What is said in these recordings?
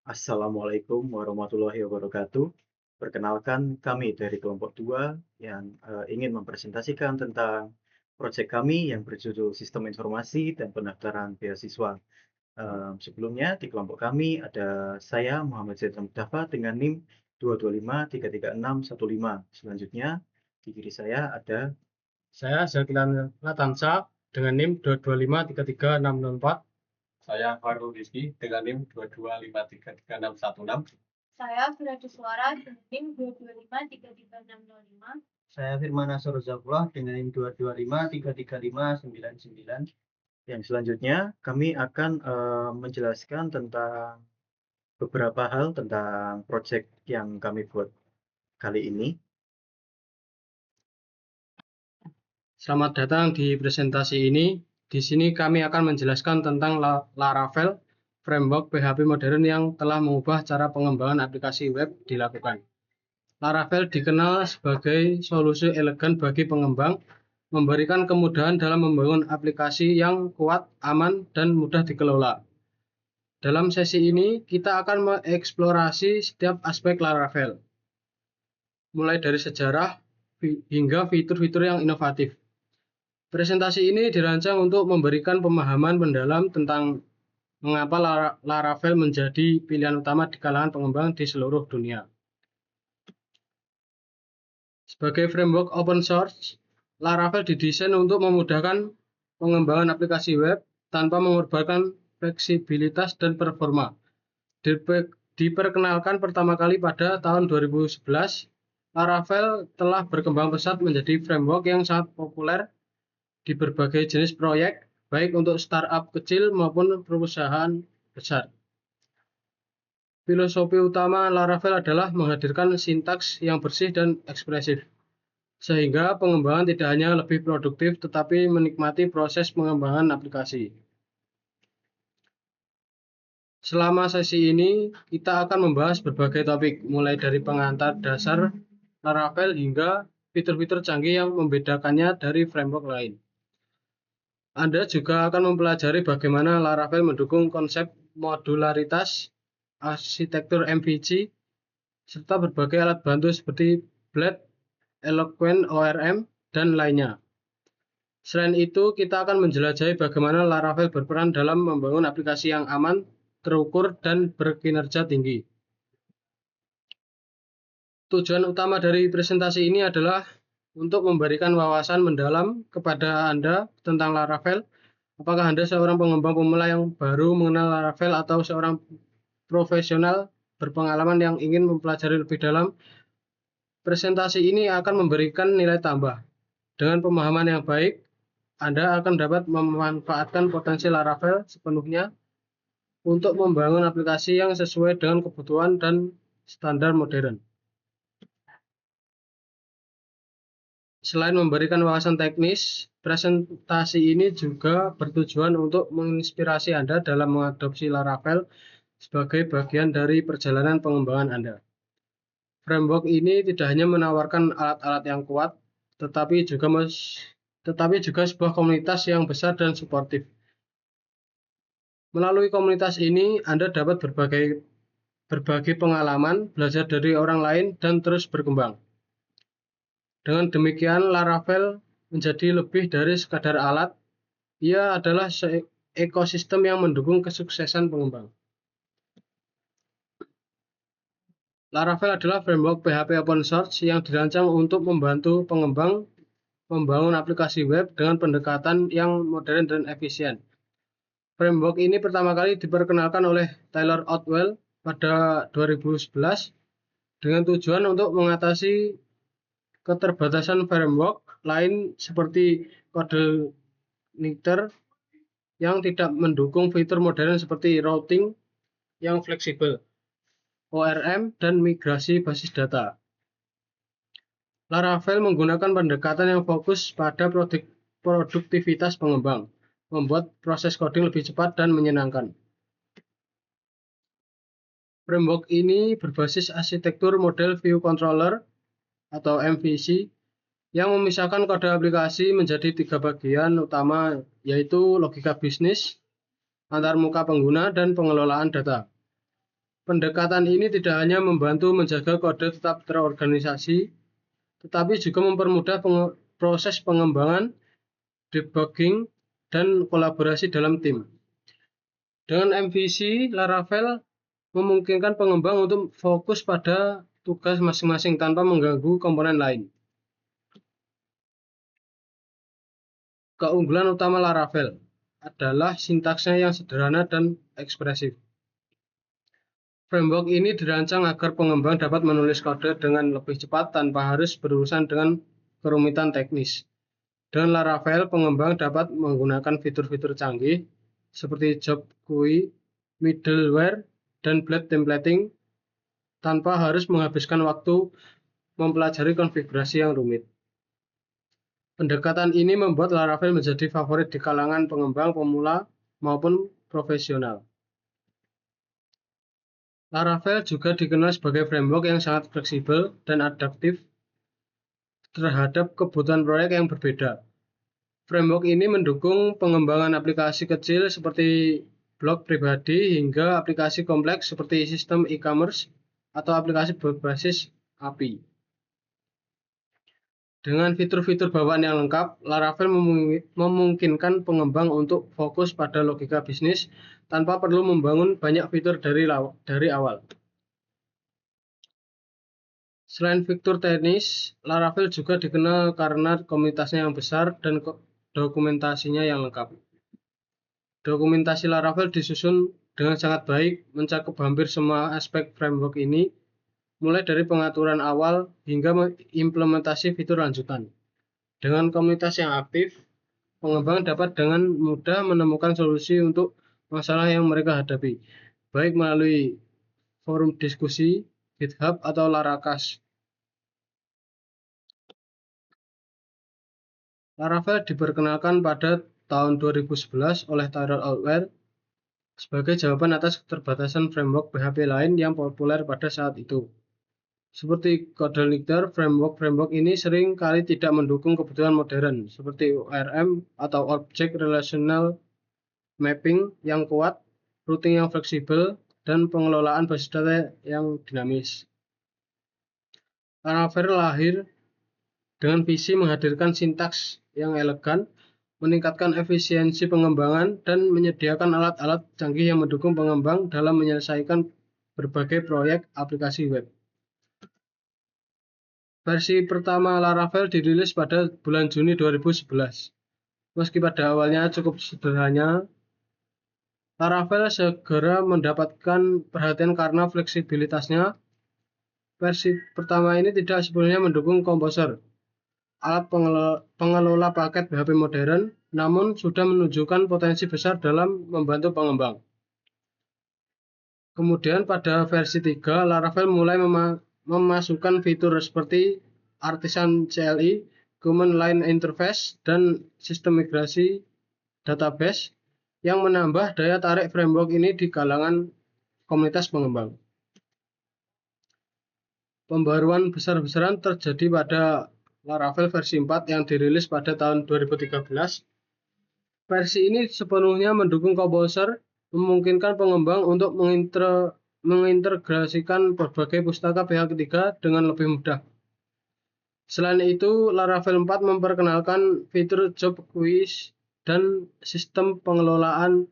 Assalamualaikum warahmatullahi wabarakatuh. Perkenalkan, kami dari kelompok 2 yang ingin mempresentasikan tentang proyek kami yang berjudul Sistem Informasi dan Pendaftaran Beasiswa. Sebelumnya di kelompok kami ada saya Muhammad Zainal Mustafa dengan NIM 225336615. Selanjutnya di kiri saya ada Saya Zakilan Latamsa dengan NIM 225336604. Saya Farul Rizky dengan NIM 225333616. Saya Suara dengan NIM 225336605. Saya Firman Nasr Zakullah dengan NIM 225333599. yang selanjutnya kami akan menjelaskan tentang beberapa hal tentang proyek yang kami buat kali ini. Selamat datang di presentasi ini. Di sini kami akan menjelaskan tentang Laravel, framework PHP modern yang telah mengubah cara pengembangan aplikasi web dilakukan. Laravel dikenal sebagai solusi elegan bagi pengembang, memberikan kemudahan dalam membangun aplikasi yang kuat, aman, dan mudah dikelola. Dalam sesi ini, kita akan mengeksplorasi setiap aspek Laravel, mulai dari sejarah hingga fitur-fitur yang inovatif. Presentasi ini dirancang untuk memberikan pemahaman mendalam tentang mengapa Laravel menjadi pilihan utama di kalangan pengembang di seluruh dunia. Sebagai framework open source, Laravel didesain untuk memudahkan pengembangan aplikasi web tanpa mengorbankan fleksibilitas dan performa. Diperkenalkan pertama kali pada tahun 2011, Laravel telah berkembang pesat menjadi framework yang sangat populer di berbagai jenis proyek, baik untuk startup kecil maupun perusahaan besar. Filosofi utama Laravel adalah menghadirkan sintaks yang bersih dan ekspresif, sehingga pengembangan tidak hanya lebih produktif tetapi menikmati proses pengembangan aplikasi. Selama sesi ini, kita akan membahas berbagai topik, mulai dari pengantar dasar Laravel hingga fitur-fitur canggih yang membedakannya dari framework lain. Anda juga akan mempelajari bagaimana Laravel mendukung konsep modularitas, arsitektur MVC, serta berbagai alat bantu seperti Blade, Eloquent ORM, dan lainnya. Selain itu, kita akan menjelajahi bagaimana Laravel berperan dalam membangun aplikasi yang aman, terukur, dan berkinerja tinggi. Tujuan utama dari presentasi ini adalah untuk memberikan wawasan mendalam kepada Anda tentang Laravel. Apakah Anda seorang pengembang pemula yang baru mengenal Laravel atau seorang profesional berpengalaman yang ingin mempelajari lebih dalam? Presentasi ini akan memberikan nilai tambah. Dengan pemahaman yang baik, Anda akan dapat memanfaatkan potensi Laravel sepenuhnya untuk membangun aplikasi yang sesuai dengan kebutuhan dan standar modern. Selain memberikan wawasan teknis, presentasi ini juga bertujuan untuk menginspirasi Anda dalam mengadopsi Laravel sebagai bagian dari perjalanan pengembangan Anda. Framework ini tidak hanya menawarkan alat-alat yang kuat, tetapi juga sebuah komunitas yang besar dan suportif. Melalui komunitas ini, Anda dapat berbagi pengalaman, belajar dari orang lain, dan terus berkembang. Dengan demikian, Laravel menjadi lebih dari sekadar alat. Ia adalah ekosistem yang mendukung kesuksesan pengembang. Laravel adalah framework PHP open source yang dirancang untuk membantu pengembang membangun aplikasi web dengan pendekatan yang modern dan efisien. Framework ini pertama kali diperkenalkan oleh Taylor Otwell pada 2011 dengan tujuan untuk mengatasi keterbatasan framework lain seperti CodeIgniter yang tidak mendukung fitur modern seperti routing yang fleksibel, ORM, dan migrasi basis data. Laravel menggunakan pendekatan yang fokus pada produktivitas pengembang, membuat proses coding lebih cepat dan menyenangkan. Framework ini berbasis arsitektur model View Controller atau MVC yang memisahkan kode aplikasi menjadi 3 bagian utama, yaitu logika bisnis, antarmuka pengguna, dan pengelolaan data. Pendekatan ini tidak hanya membantu menjaga kode tetap terorganisasi, tetapi juga mempermudah proses pengembangan, debugging, dan kolaborasi dalam tim. Dengan MVC, Laravel memungkinkan pengembang untuk fokus pada tugas masing-masing tanpa mengganggu komponen lain. Keunggulan utama Laravel adalah sintaksnya yang sederhana dan ekspresif. Framework ini dirancang agar pengembang dapat menulis kode dengan lebih cepat tanpa harus berurusan dengan kerumitan teknis. Dengan Laravel, pengembang dapat menggunakan fitur-fitur canggih seperti job queue, middleware, dan blade templating tanpa harus menghabiskan waktu mempelajari konfigurasi yang rumit. Pendekatan ini membuat Laravel menjadi favorit di kalangan pengembang pemula maupun profesional. Laravel juga dikenal sebagai framework yang sangat fleksibel dan adaptif terhadap kebutuhan proyek yang berbeda. Framework ini mendukung pengembangan aplikasi kecil seperti blog pribadi hingga aplikasi kompleks seperti sistem e-commerce atau aplikasi berbasis API. Dengan fitur-fitur bawaan yang lengkap, Laravel memungkinkan pengembang untuk fokus pada logika bisnis tanpa perlu membangun banyak fitur dari awal. Selain fitur teknis, Laravel juga dikenal karena komunitasnya yang besar dan dokumentasinya yang lengkap. Dokumentasi Laravel disusun dengan sangat baik, mencakup hampir semua aspek framework ini, mulai dari pengaturan awal hingga implementasi fitur lanjutan. Dengan komunitas yang aktif, pengembang dapat dengan mudah menemukan solusi untuk masalah yang mereka hadapi, baik melalui forum diskusi, GitHub, atau Larakas. Laravel diperkenalkan pada tahun 2011 oleh Tyrell Outwell sebagai jawaban atas keterbatasan framework PHP lain yang populer pada saat itu. Seperti CodeLeader, framework ini sering kali tidak mendukung kebutuhan modern, seperti ORM atau Object Relational Mapping yang kuat, routing yang fleksibel, dan pengelolaan basis data yang dinamis. Laravel lahir dengan visi menghadirkan sintaks yang elegan, meningkatkan efisiensi pengembangan, dan menyediakan alat-alat canggih yang mendukung pengembang dalam menyelesaikan berbagai proyek aplikasi web. Versi pertama Laravel dirilis pada bulan Juni 2011. Meski pada awalnya cukup sederhana, Laravel segera mendapatkan perhatian karena fleksibilitasnya. Versi pertama ini tidak sepenuhnya mendukung Composer, alat pengelola paket PHP modern, namun sudah menunjukkan potensi besar dalam membantu pengembang. Kemudian pada versi 3, Laravel mulai memasukkan fitur seperti Artisan CLI, Command Line Interface, dan sistem migrasi database yang menambah daya tarik framework ini di kalangan komunitas pengembang. Pembaruan besar-besaran terjadi pada Laravel versi 4 yang dirilis pada tahun 2013. Versi ini sepenuhnya mendukung Composer, memungkinkan pengembang untuk mengintegrasikan berbagai pustaka pihak ketiga dengan lebih mudah. Selain itu, Laravel 4 memperkenalkan fitur job queues dan sistem pengelolaan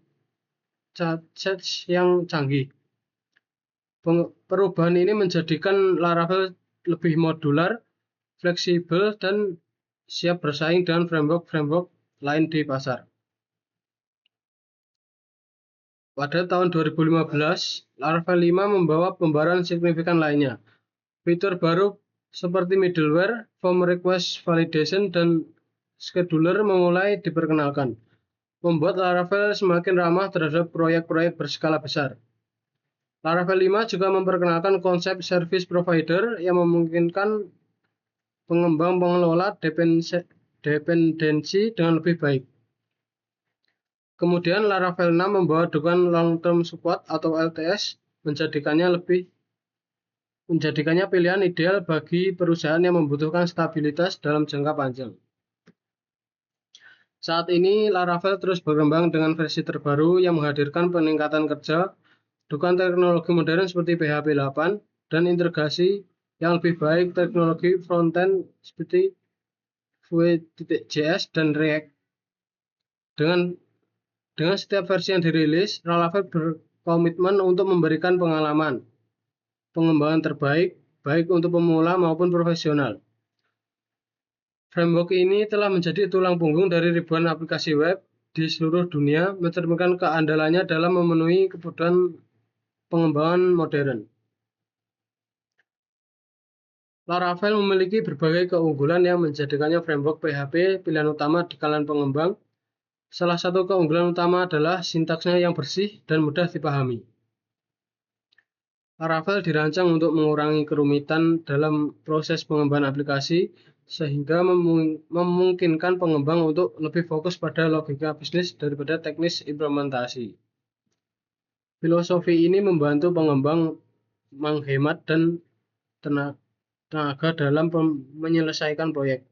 charge yang canggih. Perubahan ini menjadikan Laravel lebih modular, fleksibel, dan siap bersaing dengan framework lain di pasar. Pada tahun 2015, Laravel 5 membawa pembaruan signifikan lainnya. Fitur baru seperti middleware, form request validation, dan scheduler mulai diperkenalkan, membuat Laravel semakin ramah terhadap proyek-proyek berskala besar. Laravel 5 juga memperkenalkan konsep service provider yang memungkinkan pengembang mengelola dependensi dengan lebih baik. Kemudian Laravel 6 membawa dukungan long term support atau LTS, menjadikannya pilihan ideal bagi perusahaan yang membutuhkan stabilitas dalam jangka panjang. Saat ini Laravel terus berkembang dengan versi terbaru yang menghadirkan peningkatan kerja dukungan teknologi modern seperti PHP 8, dan integrasi yang lebih baik teknologi frontend seperti Vue.js dan React. Dengan setiap versi yang dirilis, Laravel berkomitmen untuk memberikan pengalaman pengembangan terbaik, baik untuk pemula maupun profesional. Framework ini telah menjadi tulang punggung dari ribuan aplikasi web di seluruh dunia, mencerminkan keandalannya dalam memenuhi kebutuhan pengembangan modern. Laravel memiliki berbagai keunggulan yang menjadikannya framework PHP pilihan utama di kalangan pengembang. Salah satu keunggulan utama adalah sintaksnya yang bersih dan mudah dipahami. Laravel dirancang untuk mengurangi kerumitan dalam proses pengembangan aplikasi, sehingga memungkinkan pengembang untuk lebih fokus pada logika bisnis daripada teknis implementasi. Filosofi ini membantu pengembang menghemat dan tenaga dalam menyelesaikan proyek.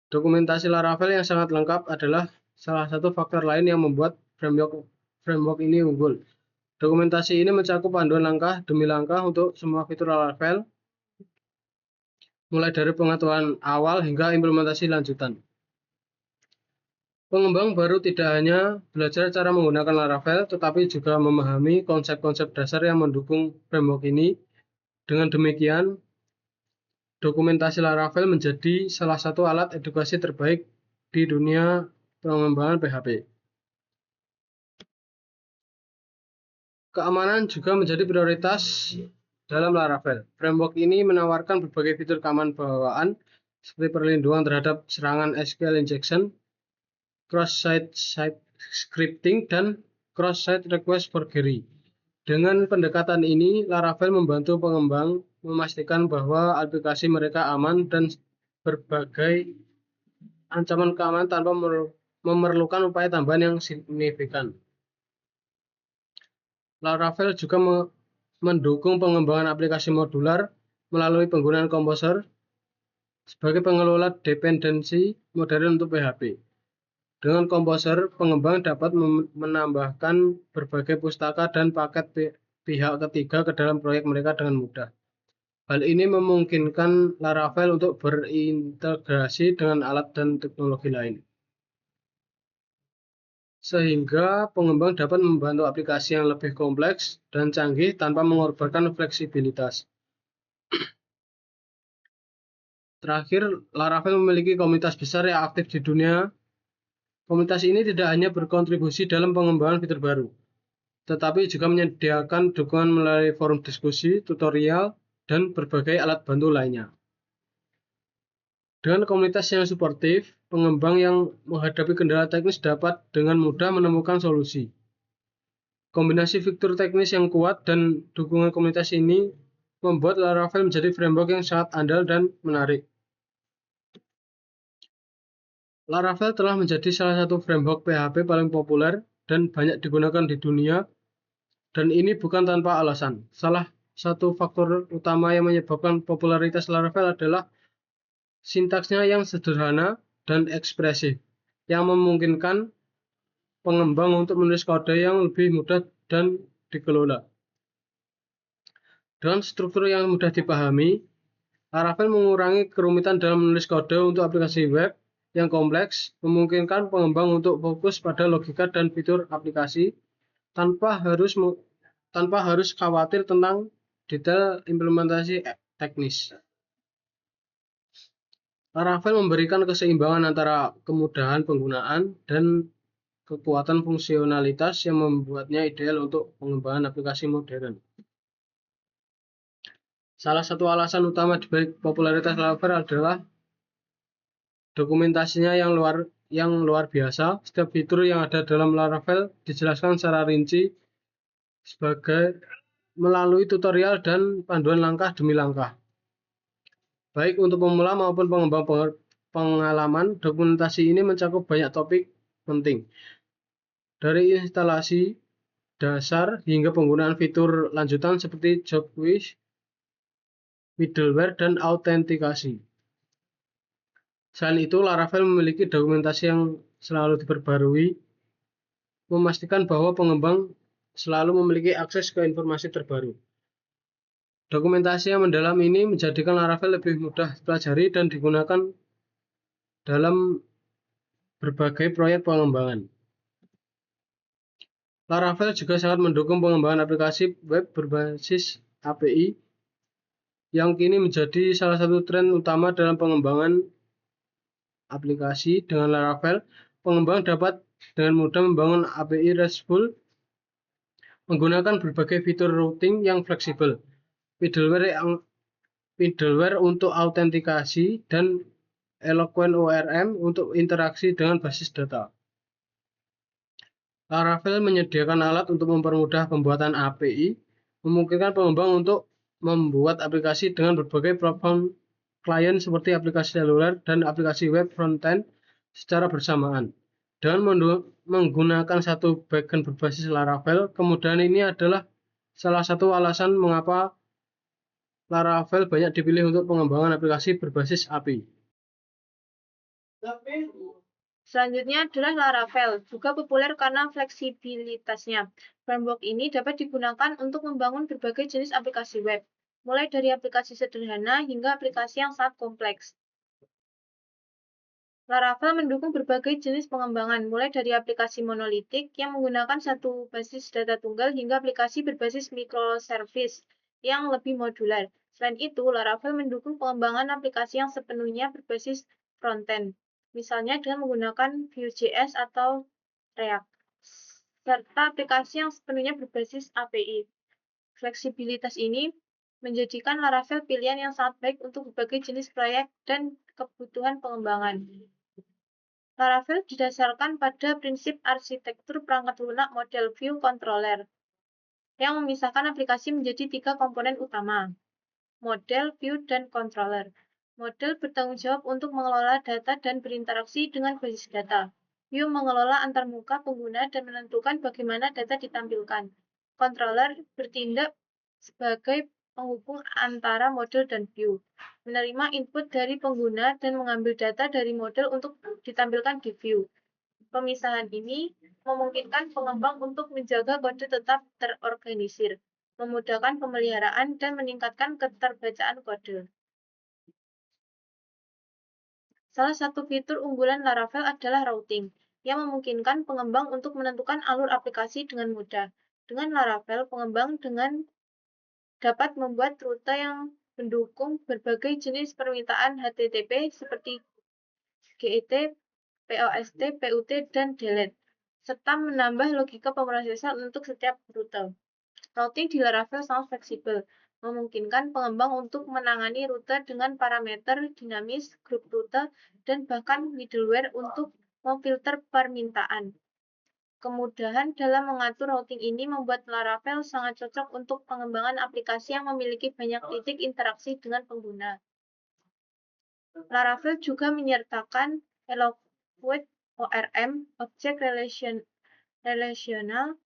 Dokumentasi Laravel yang sangat lengkap adalah salah satu faktor lain yang membuat framework ini unggul. Dokumentasi ini mencakup panduan langkah demi langkah untuk semua fitur Laravel, mulai dari pengetahuan awal hingga implementasi lanjutan. Pengembang baru tidak hanya belajar cara menggunakan Laravel, tetapi juga memahami konsep-konsep dasar yang mendukung framework ini. Dengan demikian, dokumentasi Laravel menjadi salah satu alat edukasi terbaik di dunia pengembangan PHP. Keamanan juga menjadi prioritas dalam Laravel. Framework ini menawarkan berbagai fitur keamanan bawaan seperti perlindungan terhadap serangan SQL injection, cross-site scripting, dan cross-site request forgery. Dengan pendekatan ini, Laravel membantu pengembang memastikan bahwa aplikasi mereka aman dan berbagai ancaman keamanan tanpa memerlukan upaya tambahan yang signifikan. Laravel juga mendukung pengembangan aplikasi modular melalui penggunaan Composer sebagai pengelola dependensi modern untuk PHP. Dengan Composer, pengembang dapat menambahkan berbagai pustaka dan paket pihak ketiga ke dalam proyek mereka dengan mudah. Hal ini memungkinkan Laravel untuk berintegrasi dengan alat dan teknologi lain, sehingga pengembang dapat membantu aplikasi yang lebih kompleks dan canggih tanpa mengorbankan fleksibilitas. Terakhir, Laravel memiliki komunitas besar yang aktif di dunia. Komunitas ini tidak hanya berkontribusi dalam pengembangan fitur baru, tetapi juga menyediakan dukungan melalui forum diskusi, tutorial, dan berbagai alat bantu lainnya. Dengan komunitas yang suportif, pengembang yang menghadapi kendala teknis dapat dengan mudah menemukan solusi. Kombinasi fitur teknis yang kuat dan dukungan komunitas ini membuat Laravel menjadi framework yang sangat andal dan menarik. Laravel telah menjadi salah satu framework PHP paling populer dan banyak digunakan di dunia, dan ini bukan tanpa alasan. Salah satu faktor utama yang menyebabkan popularitas Laravel adalah sintaksnya yang sederhana dan ekspresif, yang memungkinkan pengembang untuk menulis kode yang lebih mudah dan dikelola. Dengan struktur yang mudah dipahami, Laravel mengurangi kerumitan dalam menulis kode untuk aplikasi web yang kompleks, memungkinkan pengembang untuk fokus pada logika dan fitur aplikasi tanpa harus khawatir tentang detail implementasi teknis. Laravel memberikan keseimbangan antara kemudahan penggunaan dan kekuatan fungsionalitas yang membuatnya ideal untuk pengembangan aplikasi modern. Salah satu alasan utama dibalik popularitas Laravel adalah dokumentasinya yang luar biasa. Setiap fitur yang ada dalam Laravel dijelaskan secara rinci melalui tutorial dan panduan langkah demi langkah. Baik untuk pemula maupun pengembang pengalaman, dokumentasi ini mencakup banyak topik penting. Dari instalasi dasar hingga penggunaan fitur lanjutan seperti job queue, middleware, dan autentikasi. Selain itu, Laravel memiliki dokumentasi yang selalu diperbarui memastikan bahwa pengembang selalu memiliki akses ke informasi terbaru. Dokumentasi yang mendalam ini menjadikan Laravel lebih mudah dipelajari dan digunakan dalam berbagai proyek pengembangan. Laravel juga sangat mendukung pengembangan aplikasi web berbasis API yang kini menjadi salah satu tren utama dalam pengembangan aplikasi. Dengan Laravel, pengembang dapat dengan mudah membangun API RESTful menggunakan berbagai fitur routing yang fleksibel, middleware untuk autentikasi, dan Eloquent ORM untuk interaksi dengan basis data. Laravel menyediakan alat untuk mempermudah pembuatan API, memungkinkan pengembang untuk membuat aplikasi dengan berbagai platform klien seperti aplikasi seluler dan aplikasi web frontend secara bersamaan. Dengan menggunakan satu backend berbasis Laravel, kemudahan ini adalah salah satu alasan mengapa Laravel banyak dipilih untuk pengembangan aplikasi berbasis API. Selanjutnya adalah Laravel, juga populer karena fleksibilitasnya. Framework ini dapat digunakan untuk membangun berbagai jenis aplikasi web, mulai dari aplikasi sederhana hingga aplikasi yang sangat kompleks. Laravel mendukung berbagai jenis pengembangan, mulai dari aplikasi monolitik yang menggunakan satu basis data tunggal hingga aplikasi berbasis microservice yang lebih modular. Selain itu, Laravel mendukung pengembangan aplikasi yang sepenuhnya berbasis frontend, misalnya dengan menggunakan Vue.js atau React, serta aplikasi yang sepenuhnya berbasis API. Fleksibilitas ini menjadikan Laravel pilihan yang sangat baik untuk berbagai jenis proyek dan kebutuhan pengembangan. Laravel didasarkan pada prinsip arsitektur perangkat lunak model View Controller yang memisahkan aplikasi menjadi 3 komponen utama: model, view, dan controller. Model bertanggung jawab untuk mengelola data dan berinteraksi dengan basis data. View mengelola antarmuka pengguna dan menentukan bagaimana data ditampilkan. Controller bertindak sebagai penghubung antara model dan view, menerima input dari pengguna dan mengambil data dari model untuk ditampilkan di view. Pemisahan ini memungkinkan pengembang untuk menjaga kode tetap terorganisir, memudahkan pemeliharaan, dan meningkatkan keterbacaan kode. Salah satu fitur unggulan Laravel adalah routing, yang memungkinkan pengembang untuk menentukan alur aplikasi dengan mudah. Dengan Laravel, pengembang dapat membuat rute yang mendukung berbagai jenis permintaan HTTP seperti GET, POST, PUT, dan delete, serta menambah logika pemrosesan untuk setiap rute. Routing di Laravel sangat fleksibel, memungkinkan pengembang untuk menangani rute dengan parameter dinamis, grup rute, dan bahkan middleware untuk memfilter permintaan. Kemudahan dalam mengatur routing ini membuat Laravel sangat cocok untuk pengembangan aplikasi yang memiliki banyak titik interaksi dengan pengguna. Laravel juga menyertakan Eloquent ORM, Object Relational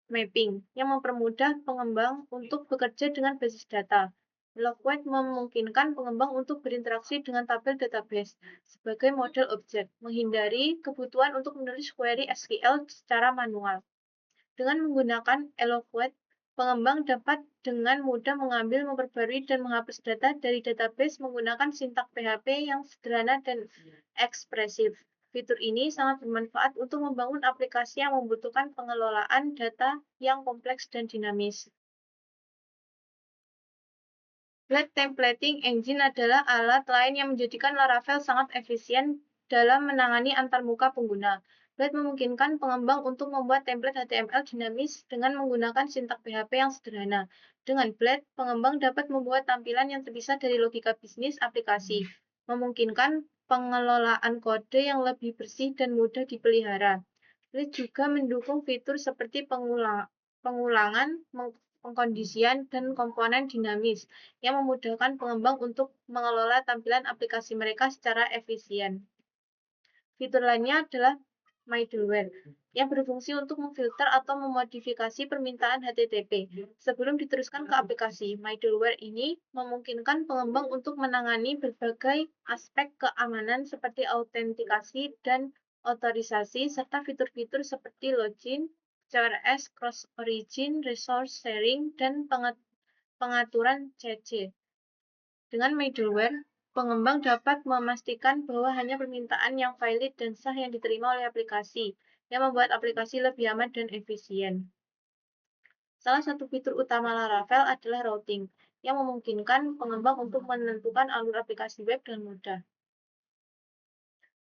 Mapping, yang mempermudah pengembang untuk bekerja dengan basis data. Eloquent memungkinkan pengembang untuk berinteraksi dengan tabel database sebagai model objek, menghindari kebutuhan untuk menulis query SQL secara manual. Dengan menggunakan Eloquent, pengembang dapat dengan mudah mengambil, memperbarui, dan menghapus data dari database menggunakan sintaks PHP yang sederhana dan ekspresif. Fitur ini sangat bermanfaat untuk membangun aplikasi yang membutuhkan pengelolaan data yang kompleks dan dinamis. Blade Templating Engine adalah alat lain yang menjadikan Laravel sangat efisien dalam menangani antarmuka pengguna. Blade memungkinkan pengembang untuk membuat template HTML dinamis dengan menggunakan sintaks PHP yang sederhana. Dengan Blade, pengembang dapat membuat tampilan yang terpisah dari logika bisnis aplikasi, memungkinkan pengelolaan kode yang lebih bersih dan mudah dipelihara. Blade juga mendukung fitur seperti pengulangan, pengkondisian, dan komponen dinamis yang memudahkan pengembang untuk mengelola tampilan aplikasi mereka secara efisien. Fitur lainnya adalah middleware, yang berfungsi untuk memfilter atau memodifikasi permintaan HTTP sebelum diteruskan ke aplikasi. Middleware ini memungkinkan pengembang untuk menangani berbagai aspek keamanan seperti autentikasi dan otorisasi, serta fitur-fitur seperti login, CRS, cross origin, resource sharing, dan pengaturan CC. Dengan middleware, pengembang dapat memastikan bahwa hanya permintaan yang valid dan sah yang diterima oleh aplikasi, yang membuat aplikasi lebih aman dan efisien. Salah satu fitur utama Laravel adalah routing, yang memungkinkan pengembang untuk menentukan alur aplikasi web dengan mudah.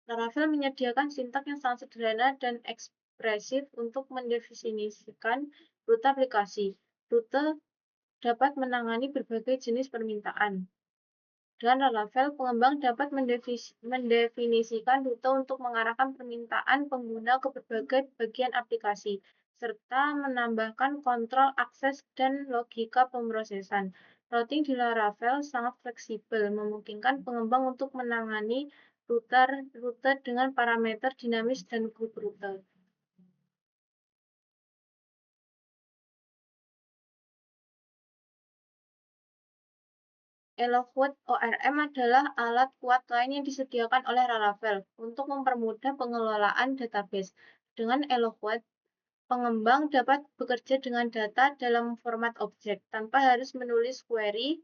Laravel menyediakan sintak yang sangat sederhana dan ekspresif untuk mendefinisikan rute aplikasi. Rute dapat menangani berbagai jenis permintaan. Dengan Laravel, pengembang dapat mendefinisikan rute untuk mengarahkan permintaan pengguna ke berbagai bagian aplikasi, serta menambahkan kontrol akses dan logika pemrosesan. Routing di Laravel sangat fleksibel, memungkinkan pengembang untuk menangani rute dengan parameter dinamis dan grup rute. Eloquent ORM adalah alat kuat lain yang disediakan oleh Laravel untuk mempermudah pengelolaan database. Dengan Eloquent, pengembang dapat bekerja dengan data dalam format objek tanpa harus menulis query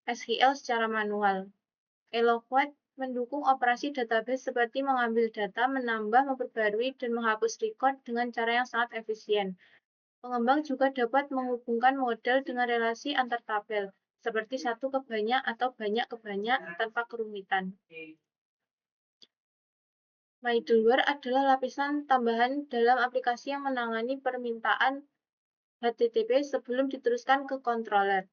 SQL secara manual. Eloquent mendukung operasi database seperti mengambil data, menambah, memperbarui, dan menghapus record dengan cara yang sangat efisien. Pengembang juga dapat menghubungkan model dengan relasi antar tabel, seperti 1 ke banyak atau banyak ke banyak tanpa kerumitan. Middleware adalah lapisan tambahan dalam aplikasi yang menangani permintaan HTTP sebelum diteruskan ke controller.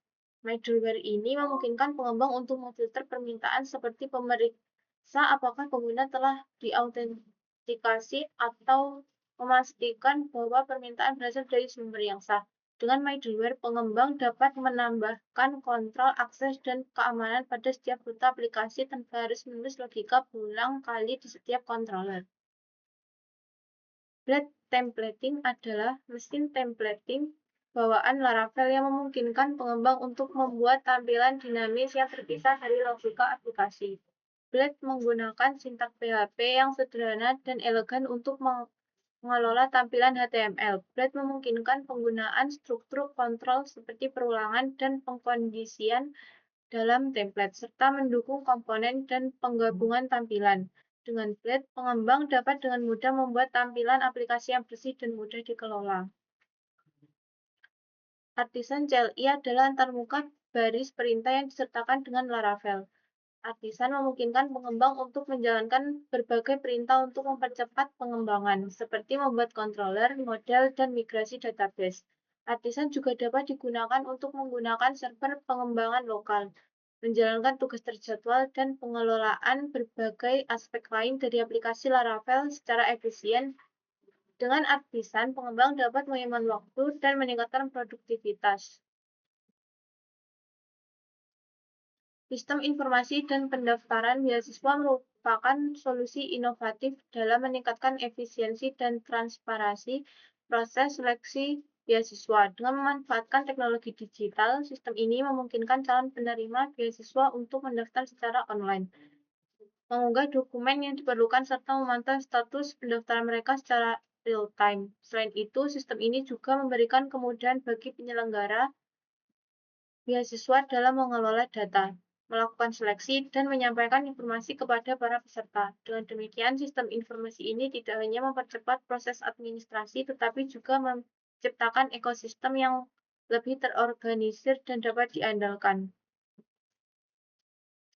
Middleware ini memungkinkan pengembang untuk memfilter permintaan seperti pemeriksa apakah pengguna telah diautentikasi atau memastikan bahwa permintaan berasal dari sumber yang sah. Dengan middleware, pengembang dapat menambahkan kontrol akses dan keamanan pada setiap rute aplikasi tanpa harus menulis logika berulang kali di setiap controller. Blade templating adalah mesin templating bawaan Laravel yang memungkinkan pengembang untuk membuat tampilan dinamis yang terpisah dari logika aplikasi. Blade menggunakan sintak PHP yang sederhana dan elegan untuk mengelola tampilan HTML. Blade memungkinkan penggunaan struktur kontrol seperti perulangan dan pengkondisian dalam template, serta mendukung komponen dan penggabungan tampilan. Dengan Blade, pengembang dapat dengan mudah membuat tampilan aplikasi yang bersih dan mudah dikelola. Artisan CLI adalah antarmuka baris perintah yang disertakan dengan Laravel. Artisan memungkinkan pengembang untuk menjalankan berbagai perintah untuk mempercepat pengembangan, seperti membuat controller, model, dan migrasi database. Artisan juga dapat digunakan untuk menggunakan server pengembangan lokal, menjalankan tugas terjadwal, dan pengelolaan berbagai aspek lain dari aplikasi Laravel secara efisien. Dengan Artisan, pengembang dapat menghemat waktu dan meningkatkan produktivitas. Sistem informasi dan pendaftaran beasiswa merupakan solusi inovatif dalam meningkatkan efisiensi dan transparansi proses seleksi beasiswa. Dengan memanfaatkan teknologi digital, sistem ini memungkinkan calon penerima beasiswa untuk mendaftar secara online, mengunggah dokumen yang diperlukan, serta memantau status pendaftaran mereka secara real-time. Selain itu, sistem ini juga memberikan kemudahan bagi penyelenggara beasiswa dalam mengelola data, melakukan seleksi, dan menyampaikan informasi kepada para peserta. Dengan demikian, sistem informasi ini tidak hanya mempercepat proses administrasi, tetapi juga menciptakan ekosistem yang lebih terorganisir dan dapat diandalkan.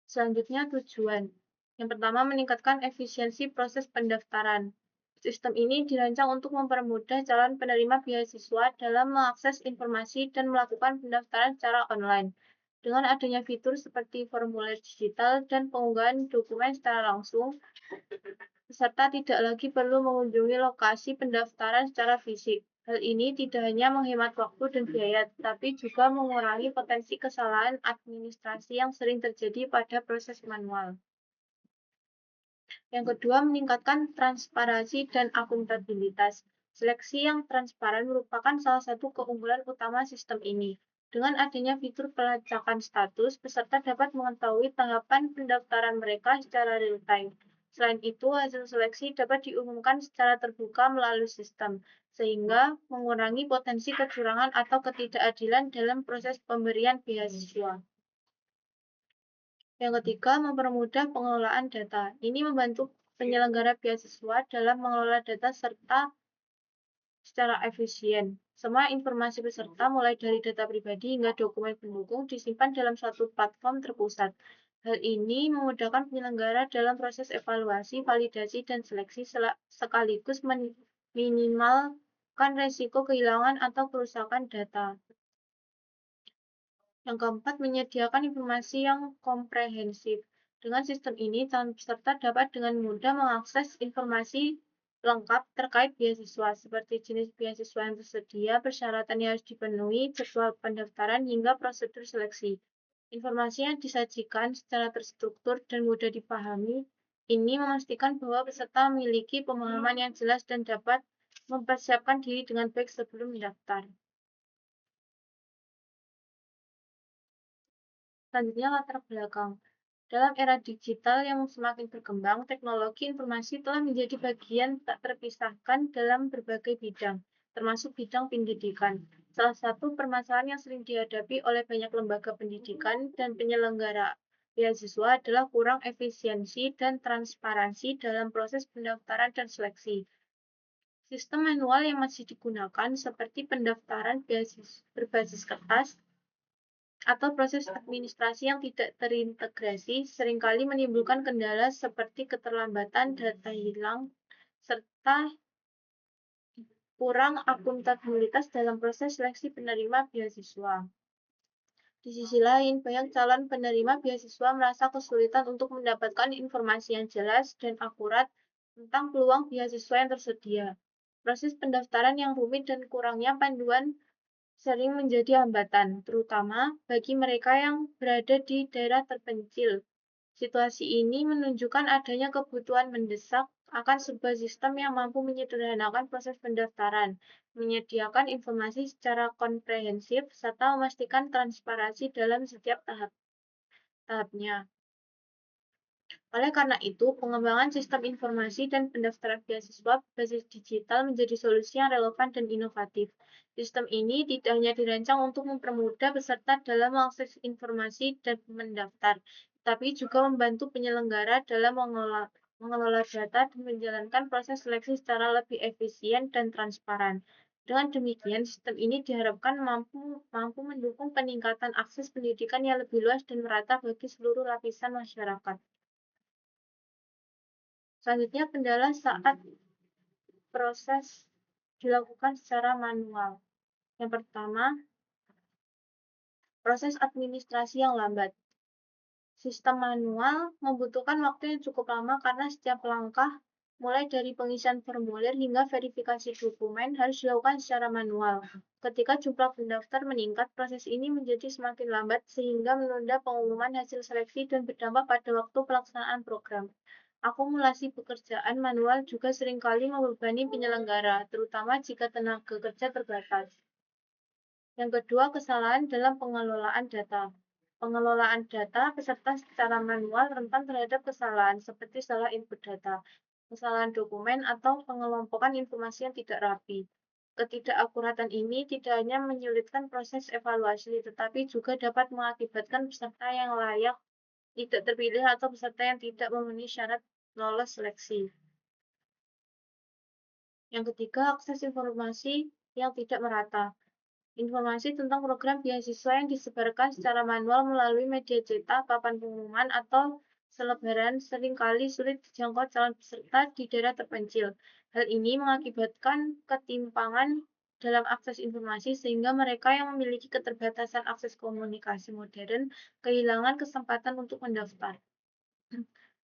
Selanjutnya, tujuan. Yang pertama, meningkatkan efisiensi proses pendaftaran. Sistem ini dirancang untuk mempermudah calon penerima beasiswa dalam mengakses informasi dan melakukan pendaftaran secara online. Dengan adanya fitur seperti formulir digital dan pengunggahan dokumen secara langsung, peserta tidak lagi perlu mengunjungi lokasi pendaftaran secara fisik. Hal ini tidak hanya menghemat waktu dan biaya, tetapi juga mengurangi potensi kesalahan administrasi yang sering terjadi pada proses manual. Yang kedua, meningkatkan transparansi dan akuntabilitas. Seleksi yang transparan merupakan salah satu keunggulan utama sistem ini. Dengan adanya fitur pelacakan status, peserta dapat mengetahui tahapan pendaftaran mereka secara real-time. Selain itu, hasil seleksi dapat diumumkan secara terbuka melalui sistem, sehingga mengurangi potensi kecurangan atau ketidakadilan dalam proses pemberian beasiswa. Yang ketiga, mempermudah pengelolaan data. Ini membantu penyelenggara beasiswa dalam mengelola data serta secara efisien. Semua informasi peserta, mulai dari data pribadi hingga dokumen pendukung, disimpan dalam satu platform terpusat. Hal ini memudahkan penyelenggara dalam proses evaluasi, validasi, dan seleksi sekaligus meminimalkan resiko kehilangan atau kerusakan data. Yang keempat, menyediakan informasi yang komprehensif. Dengan sistem ini, calon peserta dapat dengan mudah mengakses informasi lengkap terkait beasiswa, seperti jenis beasiswa yang tersedia, persyaratan yang harus dipenuhi, jadwal pendaftaran, hingga prosedur seleksi. Informasi yang disajikan secara terstruktur dan mudah dipahami ini memastikan bahwa peserta memiliki pemahaman yang jelas dan dapat mempersiapkan diri dengan baik sebelum mendaftar. Selanjutnya, latar belakang. Dalam era digital yang semakin berkembang, teknologi informasi telah menjadi bagian tak terpisahkan dalam berbagai bidang, termasuk bidang pendidikan. Salah satu permasalahan yang sering dihadapi oleh banyak lembaga pendidikan dan penyelenggara beasiswa adalah kurang efisiensi dan transparansi dalam proses pendaftaran dan seleksi. Sistem manual yang masih digunakan seperti pendaftaran berbasis kertas atau proses administrasi yang tidak terintegrasi seringkali menimbulkan kendala seperti keterlambatan, data hilang, serta kurang akuntabilitas dalam proses seleksi penerima beasiswa. Di sisi lain, banyak calon penerima beasiswa merasa kesulitan untuk mendapatkan informasi yang jelas dan akurat tentang peluang beasiswa yang tersedia. Proses pendaftaran yang rumit dan kurangnya panduan sering menjadi hambatan, terutama bagi mereka yang berada di daerah terpencil. Situasi ini menunjukkan adanya kebutuhan mendesak akan sebuah sistem yang mampu menyederhanakan proses pendaftaran, menyediakan informasi secara komprehensif, serta memastikan transparansi dalam setiap tahapnya. Oleh karena itu, pengembangan sistem informasi dan pendaftaran beasiswa berbasis digital menjadi solusi yang relevan dan inovatif. Sistem ini tidak hanya dirancang untuk mempermudah peserta dalam mengakses informasi dan mendaftar, tapi juga membantu penyelenggara dalam mengelola data dan menjalankan proses seleksi secara lebih efisien dan transparan. Dengan demikian, sistem ini diharapkan mampu mendukung peningkatan akses pendidikan yang lebih luas dan merata bagi seluruh lapisan masyarakat. Selanjutnya, kendala saat proses dilakukan secara manual. Yang pertama, proses administrasi yang lambat. Sistem manual membutuhkan waktu yang cukup lama karena setiap langkah, mulai dari pengisian formulir hingga verifikasi dokumen, harus dilakukan secara manual. Ketika jumlah pendaftar meningkat, proses ini menjadi semakin lambat sehingga menunda pengumuman hasil seleksi dan berdampak pada waktu pelaksanaan program. Akumulasi pekerjaan manual juga seringkali membebani penyelenggara, terutama jika tenaga kerja terbatas. Yang kedua, kesalahan dalam pengelolaan data. Pengelolaan data peserta secara manual rentan terhadap kesalahan seperti salah input data, kesalahan dokumen, atau pengelompokan informasi yang tidak rapi. Ketidakakuratan ini tidak hanya menyulitkan proses evaluasi, tetapi juga dapat mengakibatkan peserta yang layak tidak terpilih atau peserta yang tidak memenuhi syarat lolos seleksi. Yang ketiga, akses informasi yang tidak merata. Informasi tentang program beasiswa yang disebarkan secara manual melalui media cetak, papan pengumuman, atau selebaran seringkali sulit dijangkau calon peserta di daerah terpencil. Hal ini mengakibatkan ketimpangan dalam akses informasi sehingga mereka yang memiliki keterbatasan akses komunikasi modern kehilangan kesempatan untuk mendaftar.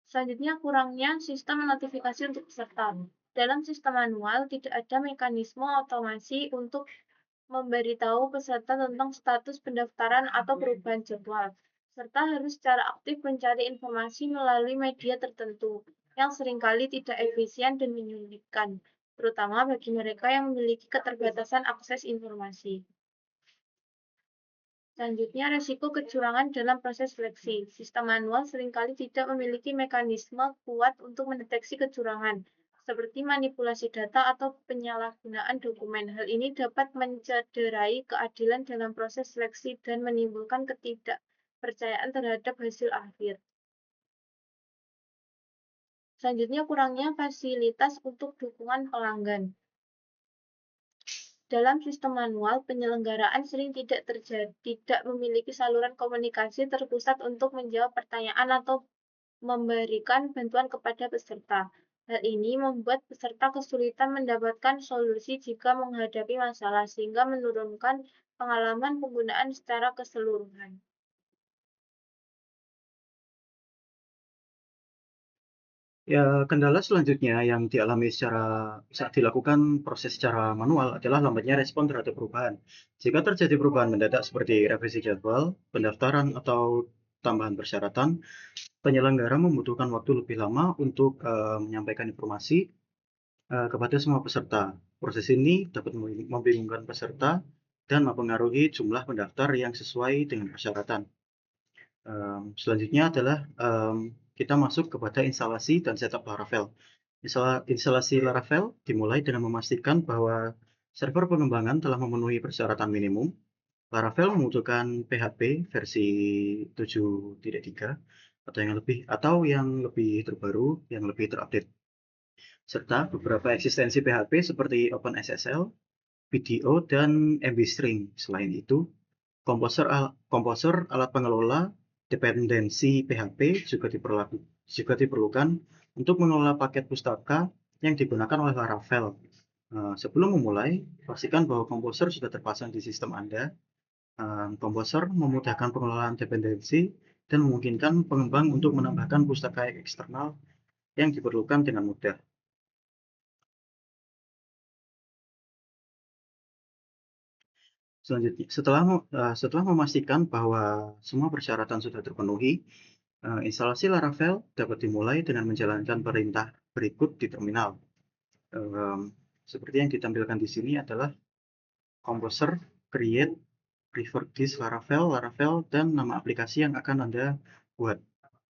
Selanjutnya, kurangnya sistem notifikasi untuk peserta. Dalam sistem manual, tidak ada mekanisme otomasi untuk memberitahu peserta tentang status pendaftaran atau perubahan jadwal, serta harus secara aktif mencari informasi melalui media tertentu, yang seringkali tidak efisien dan menyulitkan, terutama bagi mereka yang memiliki keterbatasan akses informasi. Selanjutnya, resiko kecurangan dalam proses seleksi. Sistem manual seringkali tidak memiliki mekanisme kuat untuk mendeteksi kecurangan, seperti manipulasi data atau penyalahgunaan dokumen. Hal ini dapat mencederai keadilan dalam proses seleksi dan menimbulkan ketidakpercayaan terhadap hasil akhir. Selanjutnya, kurangnya fasilitas untuk dukungan pelanggan. Dalam sistem manual, penyelenggaraan sering tidak memiliki saluran komunikasi terpusat untuk menjawab pertanyaan atau memberikan bantuan kepada peserta. Hal ini membuat peserta kesulitan mendapatkan solusi jika menghadapi masalah, sehingga menurunkan pengalaman penggunaan secara keseluruhan. Ya, kendala selanjutnya yang dialami saat dilakukan proses secara manual adalah lambatnya respon terhadap perubahan. Jika terjadi perubahan mendadak seperti revisi jadwal, pendaftaran, atau tambahan persyaratan, penyelenggara membutuhkan waktu lebih lama untuk menyampaikan informasi kepada semua peserta. Proses ini dapat membingungkan peserta dan mempengaruhi jumlah pendaftar yang sesuai dengan persyaratan. Selanjutnya adalah kita masuk kepada instalasi dan setup Laravel. Instalasi Laravel dimulai dengan memastikan bahwa server pengembangan telah memenuhi persyaratan minimum. Laravel membutuhkan PHP versi 7.3 atau yang lebih terbaru, yang lebih terupdate, serta beberapa eksistensi PHP seperti OpenSSL, PDO, dan MBString. Selain itu, Komposer alat pengelola dependensi PHP juga diperlukan untuk mengelola paket pustaka yang digunakan oleh Laravel. Sebelum memulai, pastikan bahwa Komposer sudah terpasang di sistem Anda. Komposer memudahkan pengelolaan dependensi dan memungkinkan pengembang untuk menambahkan pustaka eksternal yang diperlukan dengan mudah. Selanjutnya, setelah memastikan bahwa semua persyaratan sudah terpenuhi, instalasi Laravel dapat dimulai dengan menjalankan perintah berikut di terminal. Seperti yang ditampilkan di sini adalah Composer, create, refer this Laravel, dan nama aplikasi yang akan Anda buat.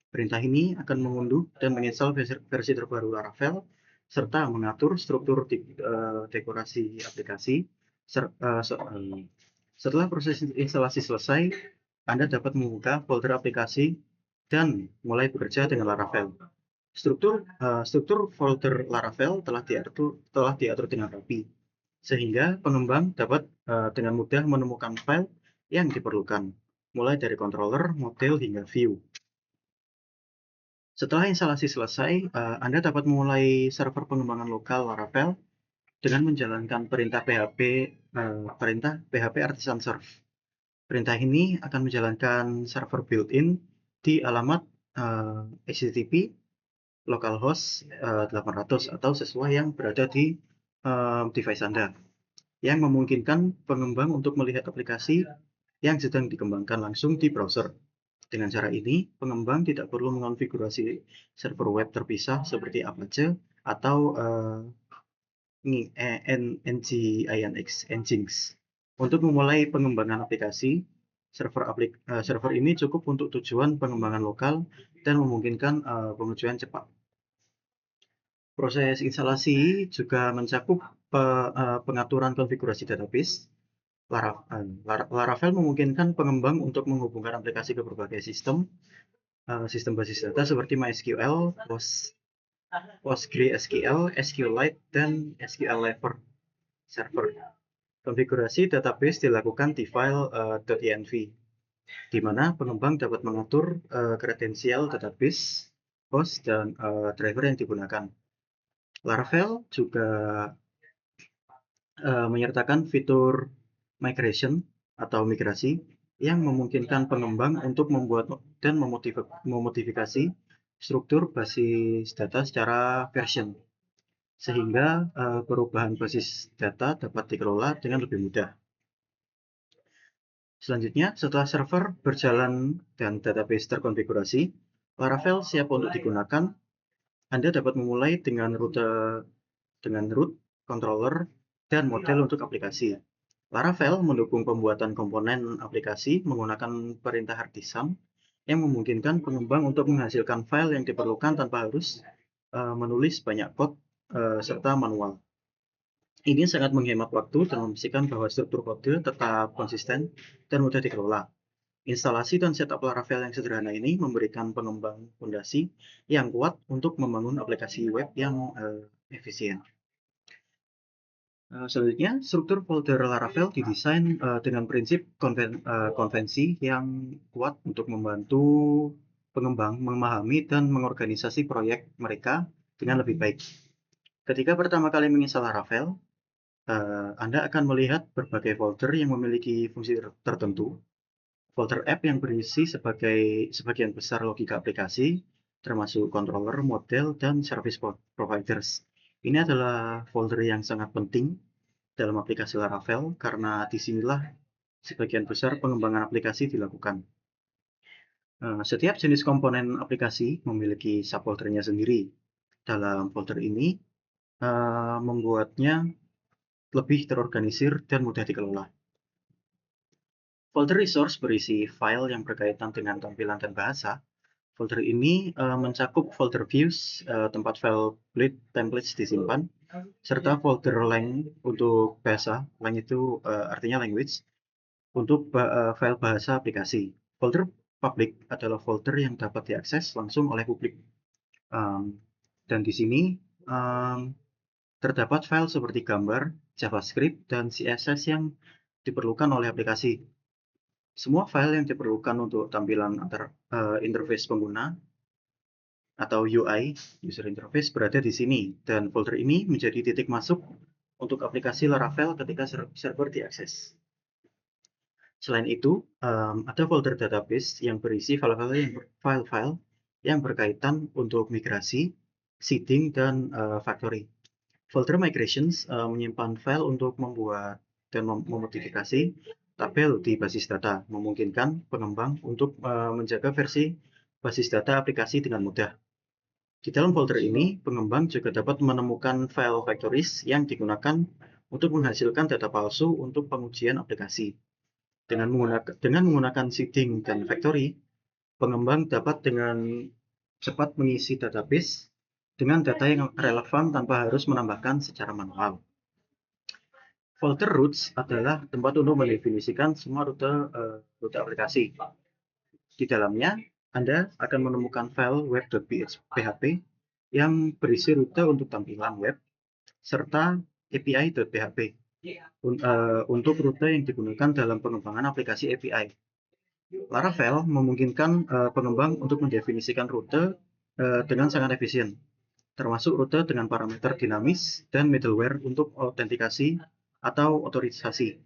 Perintah ini akan mengunduh dan menginstal versi terbaru Laravel, serta mengatur struktur dekorasi aplikasi. Setelah proses instalasi selesai, Anda dapat membuka folder aplikasi dan mulai bekerja dengan Laravel. Struktur folder Laravel telah diatur dengan rapi, sehingga pengembang dapat dengan mudah menemukan file yang diperlukan, mulai dari controller, model, hingga view. Setelah instalasi selesai, Anda dapat memulai server pengembangan lokal Laravel dengan menjalankan perintah PHP Artisan Serve. Perintah ini akan menjalankan server built-in di alamat HTTP localhost 800 atau sesuai yang berada di device Anda, yang memungkinkan pengembang untuk melihat aplikasi yang sedang dikembangkan langsung di browser. Dengan cara ini, pengembang tidak perlu mengonfigurasi server web terpisah seperti Apache atau Nginx. Untuk memulai pengembangan aplikasi, server ini cukup untuk tujuan pengembangan lokal dan memungkinkan pengujian cepat. Proses instalasi juga mencakup pengaturan konfigurasi database. Laravel memungkinkan pengembang untuk menghubungkan aplikasi ke berbagai sistem basis data seperti MySQL, PostgreSQL, SQLite, dan SQLite Server. Konfigurasi database dilakukan di file .env, di mana pengembang dapat mengatur kredensial database, host, dan driver yang digunakan. Laravel juga menyertakan fitur migration atau migrasi yang memungkinkan pengembang untuk membuat dan memodifikasi struktur basis data secara version, sehingga perubahan basis data dapat dikelola dengan lebih mudah. Selanjutnya, setelah server berjalan dan database terkonfigurasi, Laravel siap untuk digunakan. Anda dapat memulai dengan root, controller, dan model untuk aplikasi. Laravel mendukung pembuatan komponen aplikasi menggunakan perintah artisan yang memungkinkan pengembang untuk menghasilkan file yang diperlukan tanpa harus menulis banyak kode serta manual. Ini sangat menghemat waktu dan memastikan bahwa struktur kode tetap konsisten dan mudah dikelola. Instalasi dan setup Laravel yang sederhana ini memberikan pengembang fondasi yang kuat untuk membangun aplikasi web yang efisien. Selanjutnya, struktur folder Laravel didesain dengan prinsip konvensi yang kuat untuk membantu pengembang memahami dan mengorganisasi proyek mereka dengan lebih baik. Ketika pertama kali menginstal Laravel, Anda akan melihat berbagai folder yang memiliki fungsi tertentu. Folder app yang berisi sebagian besar logika aplikasi, termasuk controller, model, dan service providers. Ini adalah folder yang sangat penting dalam aplikasi Laravel karena disinilah sebagian besar pengembangan aplikasi dilakukan. Setiap jenis komponen aplikasi memiliki subfoldernya sendiri. Dalam folder ini membuatnya lebih terorganisir dan mudah dikelola. Folder resource berisi file yang berkaitan dengan tampilan dan bahasa. Folder ini mencakup folder views, tempat file templates disimpan, serta folder lang untuk bahasa. Lang itu artinya language, untuk file bahasa aplikasi. Folder public adalah folder yang dapat diakses langsung oleh publik. Dan di sini terdapat file seperti gambar, JavaScript, dan CSS yang diperlukan oleh aplikasi. Semua file yang diperlukan untuk tampilan interface pengguna atau UI, user interface, berada di sini. Dan folder ini menjadi titik masuk untuk aplikasi Laravel ketika server diakses. Selain itu, ada folder database yang berisi file-file yang berkaitan untuk migrasi, seeding, dan factory. Folder migrations menyimpan file untuk membuat dan memodifikasi tabel di basis data, memungkinkan pengembang untuk menjaga versi basis data aplikasi dengan mudah. Di dalam folder ini, pengembang juga dapat menemukan file factories yang digunakan untuk menghasilkan data palsu untuk pengujian aplikasi. Dengan menggunakan seeding dan factory, pengembang dapat dengan cepat mengisi database dengan data yang relevan tanpa harus menambahkan secara manual. Folder routes adalah tempat untuk mendefinisikan semua rute aplikasi. Di dalamnya, Anda akan menemukan file web.php yang berisi rute untuk tampilan web, serta API.php untuk rute yang digunakan dalam pengembangan aplikasi API. Laravel memungkinkan pengembang untuk mendefinisikan rute dengan sangat efisien, termasuk rute dengan parameter dinamis dan middleware untuk autentikasi atau otorisasi.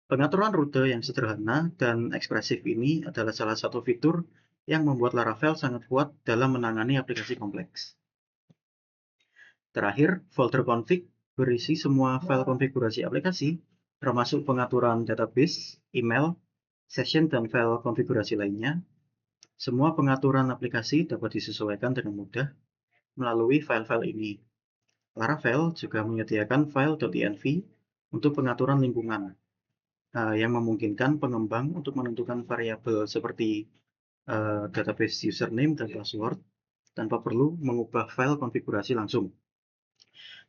Pengaturan rute yang sederhana dan ekspresif ini adalah salah satu fitur yang membuat Laravel sangat kuat dalam menangani aplikasi kompleks. Terakhir, folder config berisi semua file konfigurasi aplikasi, termasuk pengaturan database, email, session, dan file konfigurasi lainnya. Semua pengaturan aplikasi dapat disesuaikan dengan mudah melalui file-file ini. Laravel juga menyediakan file.env untuk pengaturan lingkungan, yang memungkinkan pengembang untuk menentukan variabel seperti database username dan password tanpa perlu mengubah file konfigurasi langsung.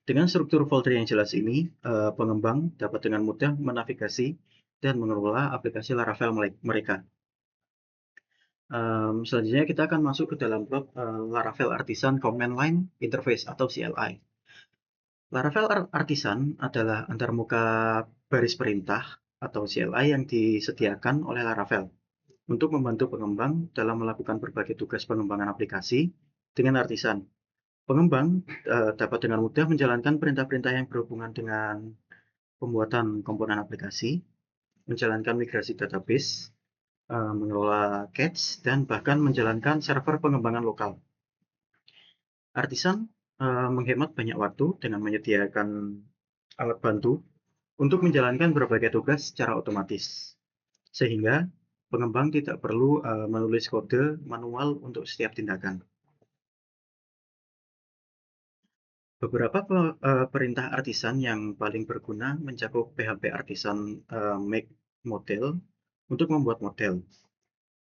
Dengan struktur folder yang jelas ini, pengembang dapat dengan mudah menavigasi dan mengelola aplikasi Laravel mereka. Selanjutnya kita akan masuk ke dalam blok Laravel Artisan Command Line Interface atau CLI. Laravel Artisan adalah antarmuka baris perintah atau CLI yang disediakan oleh Laravel untuk membantu pengembang dalam melakukan berbagai tugas pengembangan aplikasi dengan artisan. Pengembang dapat dengan mudah menjalankan perintah-perintah yang berhubungan dengan pembuatan komponen aplikasi, menjalankan migrasi database, mengelola cache, dan bahkan menjalankan server pengembangan lokal. Artisan menghemat banyak waktu dengan menyediakan alat bantu untuk menjalankan berbagai tugas secara otomatis, sehingga pengembang tidak perlu menulis kode manual untuk setiap tindakan. Beberapa perintah artisan yang paling berguna mencakup PHP artisan make model untuk membuat model,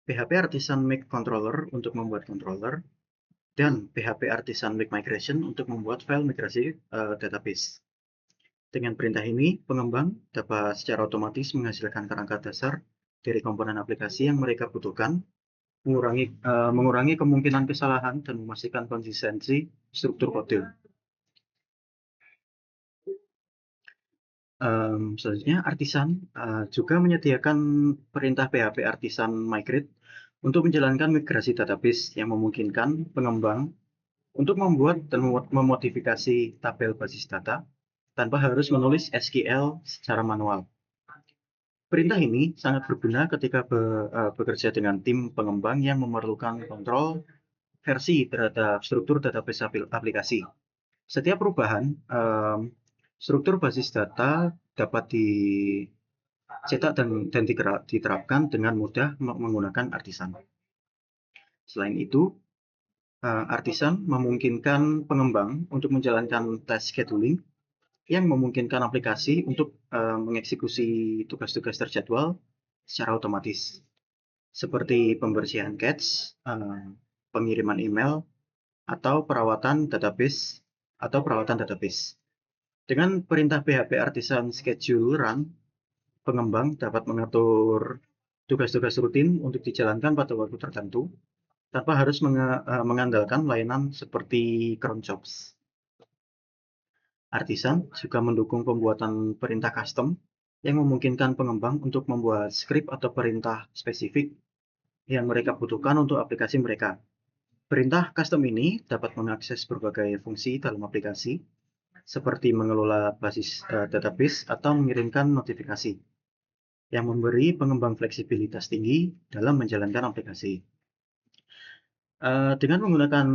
PHP artisan make controller untuk membuat controller, dan PHP artisan make migration untuk membuat file migrasi database. Dengan perintah ini, pengembang dapat secara otomatis menghasilkan kerangka dasar dari komponen aplikasi yang mereka butuhkan, mengurangi kemungkinan kesalahan dan memastikan konsistensi struktur kode. Selanjutnya, artisan juga menyediakan perintah PHP artisan migrate untuk menjalankan migrasi database yang memungkinkan pengembang untuk membuat dan memodifikasi tabel basis data tanpa harus menulis SQL secara manual. Perintah ini sangat berguna ketika bekerja dengan tim pengembang yang memerlukan kontrol versi terhadap struktur database aplikasi. Setiap perubahan struktur basis data dapat dicetak dan diterapkan dengan mudah menggunakan artisan. Selain itu, artisan memungkinkan pengembang untuk menjalankan task scheduling yang memungkinkan aplikasi untuk mengeksekusi tugas-tugas terjadwal secara otomatis, seperti pembersihan cache, pengiriman email, atau perawatan database. Dengan perintah PHP artisan schedule run, pengembang dapat mengatur tugas-tugas rutin untuk dijalankan pada waktu tertentu tanpa harus mengandalkan layanan seperti cron jobs. Artisan juga mendukung pembuatan perintah custom yang memungkinkan pengembang untuk membuat script atau perintah spesifik yang mereka butuhkan untuk aplikasi mereka. Perintah custom ini dapat mengakses berbagai fungsi dalam aplikasi, seperti mengelola basis database atau mengirimkan notifikasi, yang memberi pengembang fleksibilitas tinggi dalam menjalankan aplikasi. Dengan menggunakan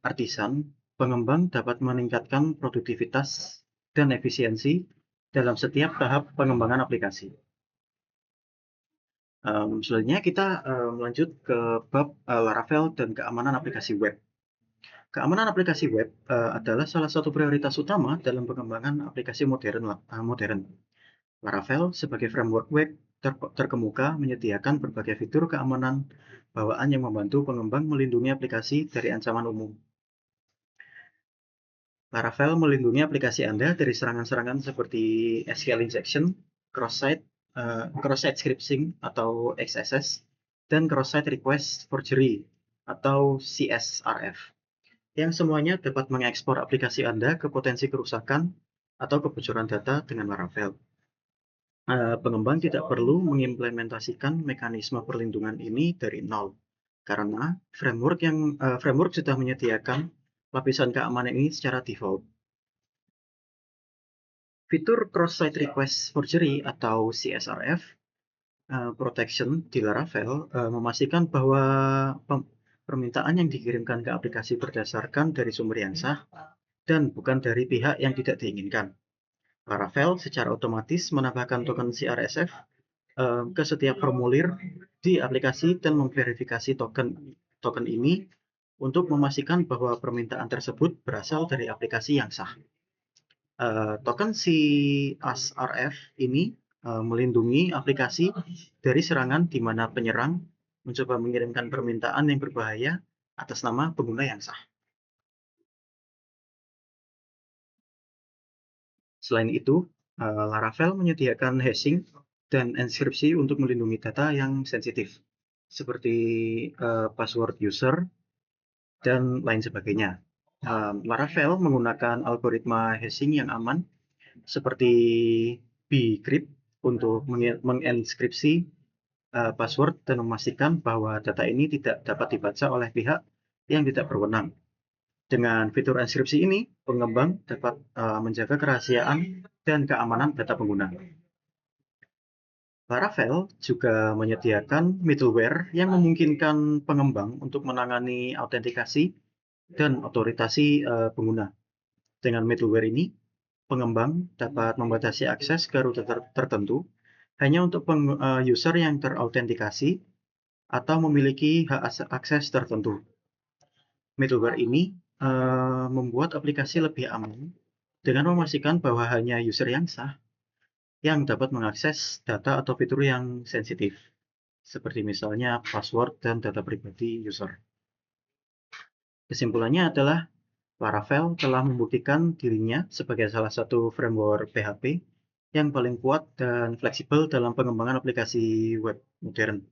artisan, pengembang dapat meningkatkan produktivitas dan efisiensi dalam setiap tahap pengembangan aplikasi. Selanjutnya kita melanjut ke bab Laravel dan keamanan aplikasi web. Keamanan aplikasi web adalah salah satu prioritas utama dalam pengembangan aplikasi modern. Laravel sebagai framework web terkemuka menyediakan berbagai fitur keamanan bawaan yang membantu pengembang melindungi aplikasi dari ancaman umum. Laravel melindungi aplikasi Anda dari serangan-serangan seperti SQL injection, cross-site scripting atau XSS, dan cross-site request forgery atau CSRF, yang semuanya dapat mengekspor aplikasi Anda ke potensi kerusakan atau kebocoran data dengan Laravel. Pengembang tidak perlu mengimplementasikan mekanisme perlindungan ini dari nol, karena framework sudah menyediakan lapisan keamanan ini secara default. Fitur cross-site request forgery atau CSRF protection di Laravel memastikan bahwa permintaan yang dikirimkan ke aplikasi berdasarkan dari sumber yang sah dan bukan dari pihak yang tidak diinginkan. Laravel secara otomatis menambahkan token CRSF ke setiap formulir di aplikasi dan memverifikasi token ini untuk memastikan bahwa permintaan tersebut berasal dari aplikasi yang sah. Token CSRF ini melindungi aplikasi dari serangan di mana penyerang mencoba mengirimkan permintaan yang berbahaya atas nama pengguna yang sah. Selain itu, Laravel menyediakan hashing dan enkripsi untuk melindungi data yang sensitif, seperti password user dan lain sebagainya. Laravel menggunakan algoritma hashing yang aman, seperti bcrypt, untuk mengenkripsi password dan memastikan bahwa data ini tidak dapat dibaca oleh pihak yang tidak berwenang. Dengan fitur enkripsi ini, pengembang dapat menjaga kerahasiaan dan keamanan data pengguna. Laravel juga menyediakan middleware yang memungkinkan pengembang untuk menangani autentikasi dan otorisasi pengguna. Dengan middleware ini, pengembang dapat membatasi akses ke rute tertentu hanya untuk user yang terautentikasi atau memiliki hak akses tertentu. Middleware ini membuat aplikasi lebih aman dengan memastikan bahwa hanya user yang sah yang dapat mengakses data atau fitur yang sensitif, seperti misalnya password dan data pribadi user. Kesimpulannya adalah Laravel telah membuktikan dirinya sebagai salah satu framework PHP yang paling kuat dan fleksibel dalam pengembangan aplikasi web modern.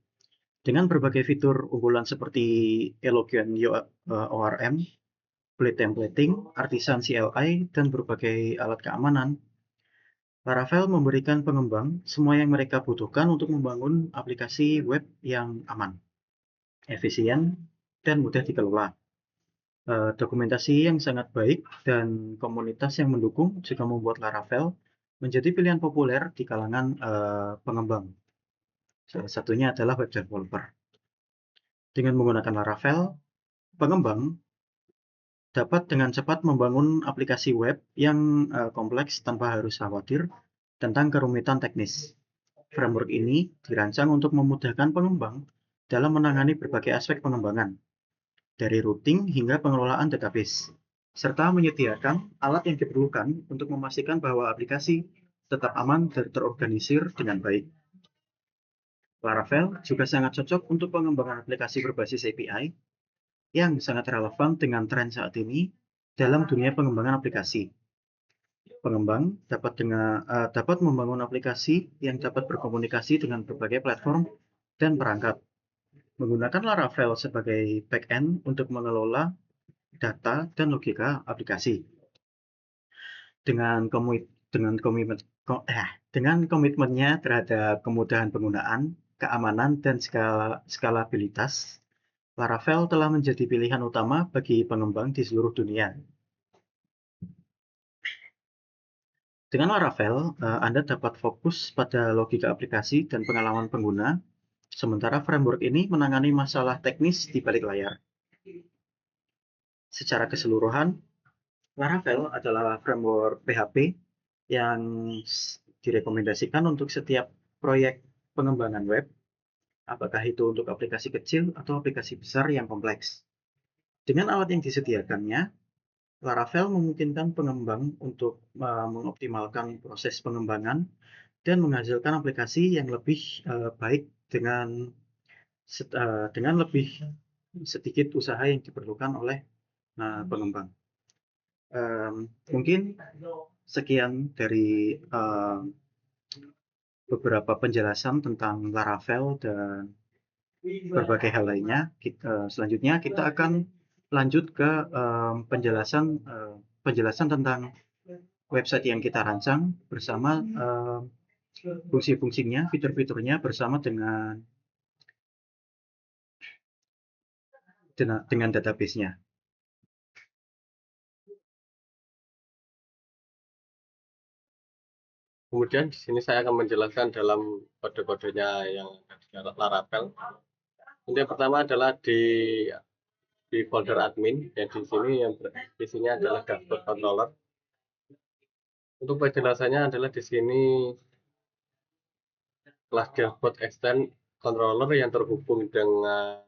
Dengan berbagai fitur unggulan seperti Eloquent ORM, Blade Templating, Artisan CLI, dan berbagai alat keamanan, Laravel memberikan pengembang semua yang mereka butuhkan untuk membangun aplikasi web yang aman, efisien, dan mudah dikelola. Dokumentasi yang sangat baik dan komunitas yang mendukung juga membuat Laravel menjadi pilihan populer di kalangan pengembang. Salah satunya adalah web developer. Dengan menggunakan Laravel, pengembang dapat dengan cepat membangun aplikasi web yang kompleks tanpa harus khawatir tentang kerumitan teknis. Framework ini dirancang untuk memudahkan pengembang dalam menangani berbagai aspek pengembangan, dari routing hingga pengelolaan database, serta menyediakan alat yang diperlukan untuk memastikan bahwa aplikasi tetap aman dan terorganisir dengan baik. Laravel juga sangat cocok untuk pengembangan aplikasi berbasis API yang sangat relevan dengan tren saat ini dalam dunia pengembangan aplikasi. Pengembang dapat membangun aplikasi yang dapat berkomunikasi dengan berbagai platform dan perangkat, menggunakan Laravel sebagai back-end untuk mengelola data dan logika aplikasi. Dengan komitmennya terhadap kemudahan penggunaan, keamanan, dan skalabilitas, Laravel telah menjadi pilihan utama bagi pengembang di seluruh dunia. Dengan Laravel, Anda dapat fokus pada logika aplikasi dan pengalaman pengguna, sementara framework ini menangani masalah teknis di balik layar. Secara keseluruhan, Laravel adalah framework PHP yang direkomendasikan untuk setiap proyek pengembangan web, apakah itu untuk aplikasi kecil atau aplikasi besar yang kompleks. Dengan alat yang disediakannya, Laravel memungkinkan pengembang untuk mengoptimalkan proses pengembangan dan menghasilkan aplikasi yang lebih baik dengan lebih sedikit usaha yang diperlukan oleh pengembang. Mungkin sekian dari beberapa penjelasan tentang Laravel dan berbagai hal lainnya. Selanjutnya kita akan lanjut ke penjelasan tentang website yang kita rancang bersama fungsi-fungsinya, fitur-fiturnya bersama dengan database-nya. Kemudian di sini saya akan menjelaskan dalam kode-kodenya yang ada di Laravel. Yang pertama adalah di folder admin, yang di sini yang isinya adalah dashboard controller. Untuk penjelasannya adalah di sini kelas dashboard extend controller yang terhubung dengan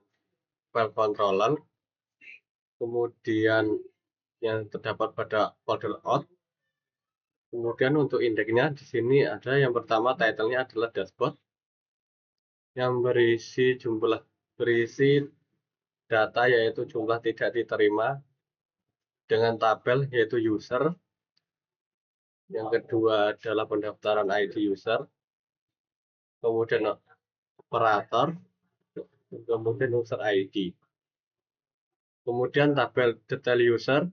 file controller, kemudian yang terdapat pada folder out. Kemudian untuk indeksnya di sini ada yang pertama, title-nya adalah dashboard yang berisi data yaitu jumlah tidak diterima dengan tabel yaitu user. Yang kedua adalah pendaftaran ID user, kemudian operator, kemudian user ID. Kemudian tabel detail user,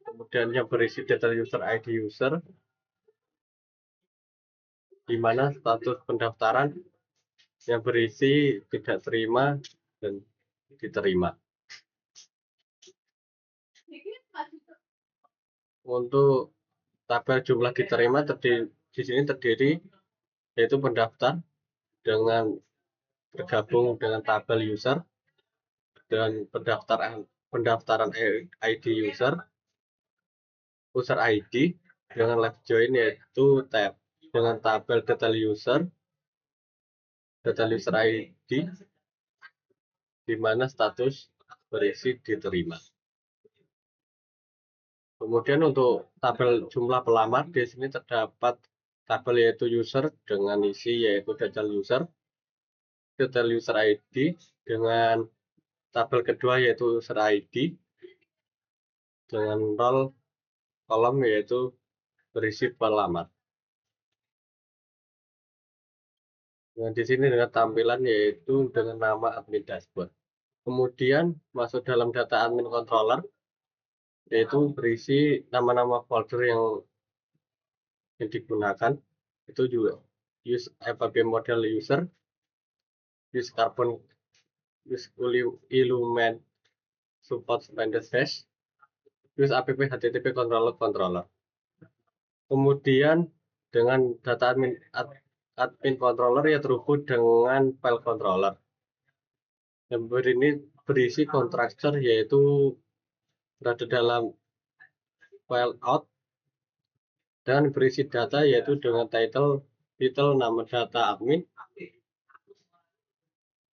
kemudian yang berisi detail user ID user, di mana status pendaftaran yang berisi tidak terima dan diterima. Untuk tabel jumlah diterima di sini terdiri yaitu pendaftar dengan bergabung dengan tabel user dan pendaftaran ID user ID dengan left join yaitu tab dengan tabel detail user ID di mana status berisi diterima. Kemudian untuk tabel jumlah pelamar di sini terdapat tabel yaitu user dengan isi yaitu detail user ID dengan tabel kedua yaitu user ID dengan role kolom yaitu berisi pelamar. Nah, di sini dengan tampilan yaitu dengan nama admin dashboard. Kemudian masuk dalam data admin controller yaitu berisi nama-nama folder yang digunakan. Itu juga use FAB model user, use carbon, use illument support Spanish dash, use app http controller. Kemudian dengan data admin controller ya terhubung dengan file controller. Yang ini berisi constructor yaitu berada dalam file out dan berisi data yaitu dengan title nama data admin,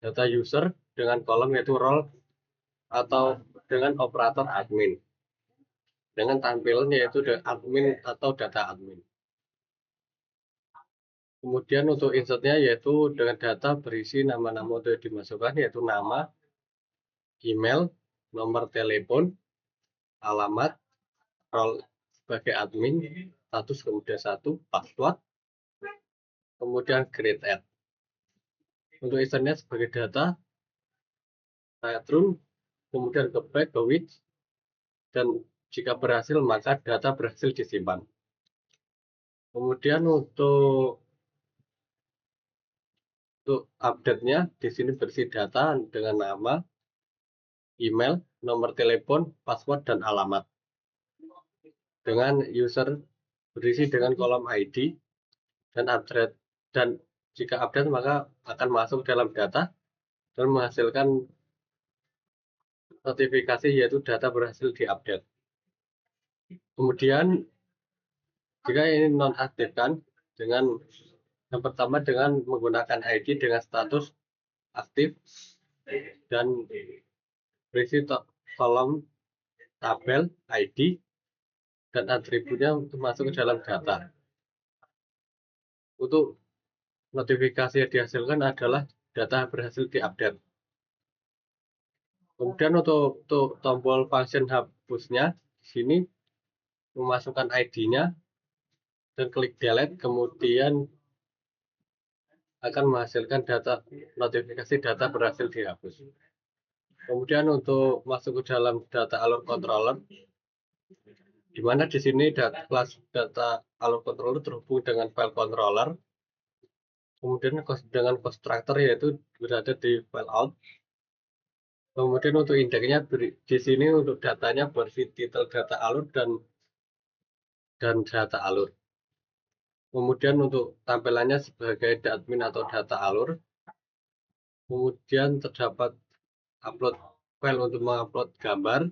data user dengan kolom yaitu role atau dengan operator admin dengan tampilan yaitu admin atau data admin. Kemudian untuk insertnya yaitu dengan data berisi nama-nama untuk dimasukkan yaitu nama, email, nomor telepon, alamat, role sebagai admin, status kemudian 1, password, kemudian grade add. Untuk insertnya sebagai data, run, kemudian ke back ke with, dan jika berhasil maka data berhasil disimpan. Kemudian untuk update-nya di sini berisi data dengan nama, email, nomor telepon, password, dan alamat. Dengan user berisi dengan kolom ID dan update, dan jika update maka akan masuk dalam data dan menghasilkan notifikasi yaitu data berhasil diupdate. Kemudian jika ini nonaktifkan dengan yang pertama dengan menggunakan ID dengan status aktif dan berisi kolom tabel ID dan atributnya untuk masuk ke dalam data. Untuk notifikasi yang dihasilkan adalah data berhasil diupdate. Kemudian untuk tombol function hapusnya di sini memasukkan ID-nya dan klik delete, kemudian akan menghasilkan data notifikasi data berhasil dihapus. Kemudian untuk masuk ke dalam data alur controller, di mana di sini kelas data alur controller terhubung dengan file controller, kemudian dengan constructor yaitu berada di file out. Kemudian untuk indeksnya di sini untuk datanya berisi titel data alur dan data alur. Kemudian untuk tampilannya sebagai admin atau data alur. Kemudian terdapat upload file untuk mengupload gambar,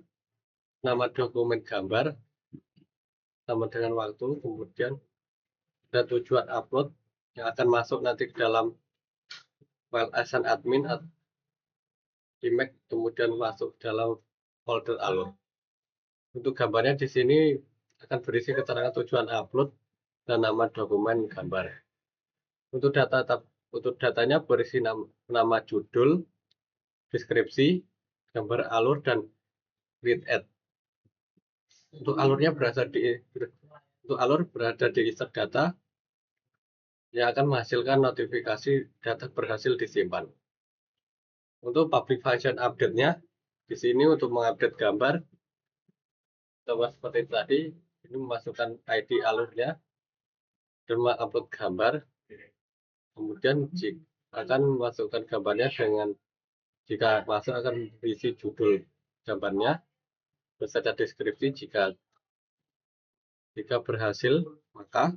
nama dokumen gambar, sama dengan waktu, kemudian ada tujuan upload yang akan masuk nanti ke dalam file assign admin image, kemudian masuk dalam folder alur. Untuk gambarnya di sini akan berisi keterangan tujuan upload dan nama dokumen gambar. Untuk datanya berisi nama judul, deskripsi, gambar alur, dan read add. Untuk alurnya berada di insert data yang akan menghasilkan notifikasi data berhasil disimpan. Untuk public function update-nya di sini untuk mengupdate gambar, coba seperti tadi, ini memasukkan ID alurnya dan mengupload gambar. Kemudian akan memasukkan gambarnya dengan jika masuk akan berisi judul gambarnya beserta deskripsi. Jika berhasil maka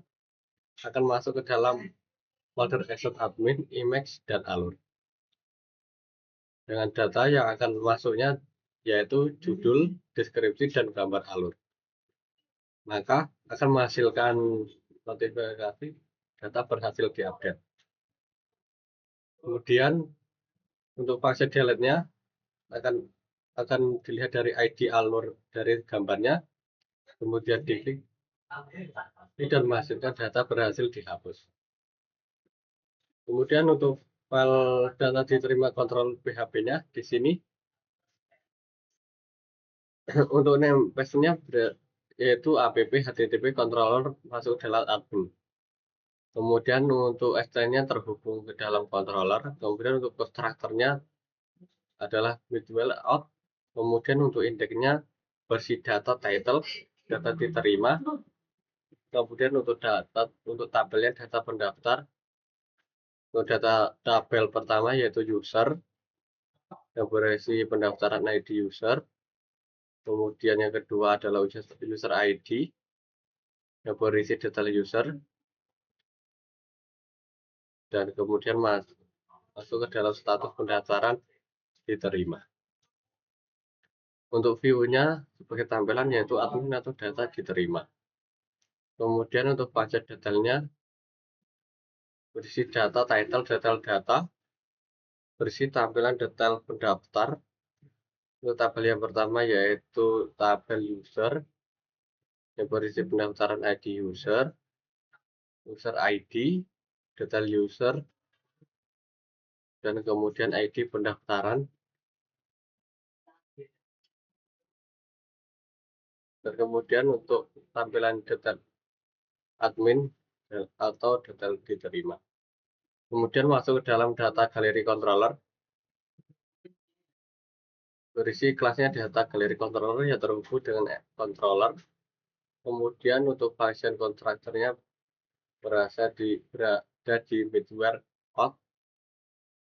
akan masuk ke dalam folder asset admin, image, dan alur. Dengan data yang akan masuknya yaitu judul, deskripsi, dan gambar alur. Maka akan menghasilkan notifikasi data berhasil diupdate. Kemudian untuk fungsi delete-nya akan akan dilihat dari ID alur dari gambarnya, kemudian diklik dan menghasilkan data berhasil dihapus. Kemudian untuk file data diterima kontrol PHP-nya di sini untuk namespace-nya yaitu app http controller masuk dalam admin. Kemudian untuk extend-nya terhubung ke dalam controller. Kemudian untuk konstruktornya adalah midwell out. Kemudian untuk indeksnya versi data title, data diterima. Kemudian untuk tabelnya data pendaftar. Untuk data tabel pertama yaitu user yang berisi pendaftaran ID user. Kemudian yang kedua adalah user ID yang berisi detail user. Dan kemudian masuk ke dalam status pendaftaran diterima. Untuk view-nya sebagai tampilan yaitu admin atau data diterima. Kemudian untuk budget detailnya berisi data title, detail data, berisi tampilan detail pendaftar. Untuk tabel yang pertama yaitu tabel user yang berisi pendaftaran ID user, user ID, detail user, dan kemudian ID pendaftaran. Dan kemudian untuk tampilan detail admin atau detail diterima. Kemudian masuk ke dalam data galeri controller. Berisi kelasnya data galeri controller yang terhubung dengan controller. Kemudian untuk function constructor-nya berada di midware out.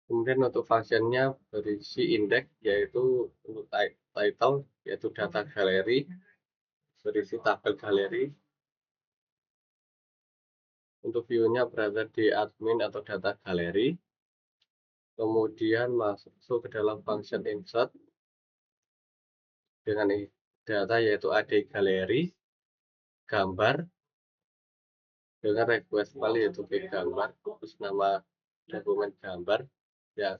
Kemudian untuk function-nya berisi index yaitu untuk title yaitu data galeri, berisi tabel galeri. Untuk view-nya berada di admin atau data galeri. Kemudian masuk ke dalam function insert dengan data yaitu ID galeri, gambar, dengan request file yaitu gambar, terus nama dokumen gambar ya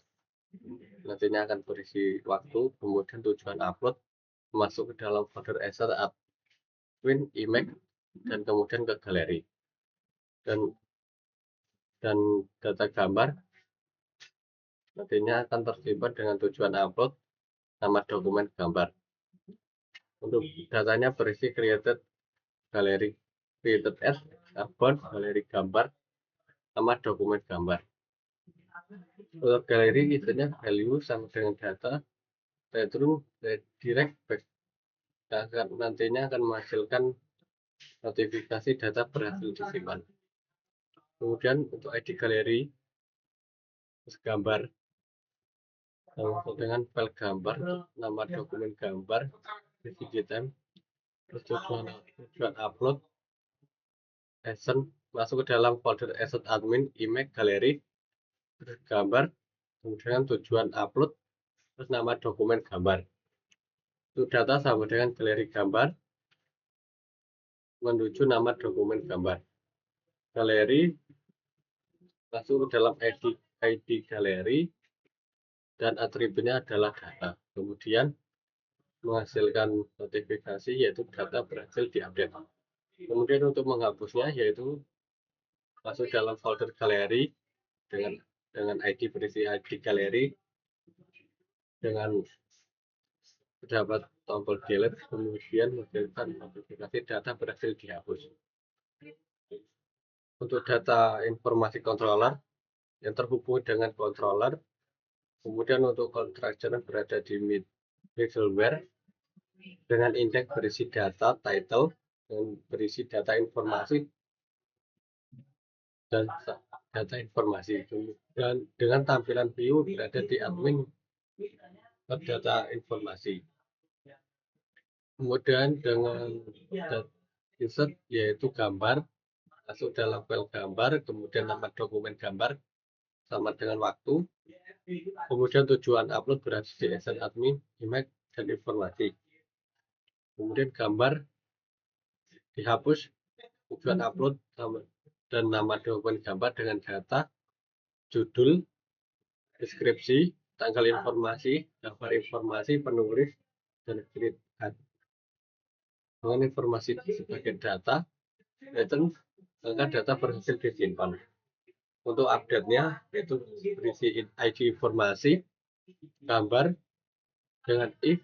nantinya akan berisi waktu, kemudian tujuan upload masuk ke dalam folder asset admin, image, dan kemudian ke galeri dan data gambar nantinya akan tersimpan dengan tujuan upload, nama dokumen gambar. Untuk datanya berisi created galeri, created as, about, galeri gambar, nama dokumen gambar. Untuk galeri isinya value sama dengan data, bedroom, direct back. Nantinya akan menghasilkan notifikasi data berhasil disimpan. Kemudian untuk ID galeri, gambar, langsung dengan file gambar, nama dokumen gambar, time, terus tujuan upload, action, masuk ke dalam folder asset admin, image, galeri, terus gambar, kemudian tujuan upload, terus nama dokumen gambar. Untuk data sama dengan galeri gambar, menuju nama dokumen gambar. Galeri masuk ke dalam ID galeri dan atributnya adalah data. Kemudian menghasilkan notifikasi yaitu data berhasil diupdate. Kemudian untuk menghapusnya yaitu masuk dalam folder galeri dengan ID berisi ID galeri dengan terdapat tombol delete, kemudian menghasilkan notifikasi data berhasil dihapus. Untuk data informasi controller yang terhubung dengan controller, kemudian untuk construction berada di middleware dengan indeks berisi data title dan berisi data informasi dan data informasi, dan dengan tampilan view berada di admin data informasi. Kemudian dengan insert yaitu gambar masuk dalam file gambar, kemudian nama dokumen gambar sama dengan waktu, kemudian tujuan upload berada di asset admin, image, dan informasi. Kemudian gambar dihapus, tujuan upload dan nama dokumen gambar dengan data, judul, deskripsi, tanggal informasi, daftar informasi, penulis, dan grid card. Dengan informasi sebagai data, return maka data berhasil disimpan. Untuk update-nya yaitu berisi ID informasi, gambar dengan if,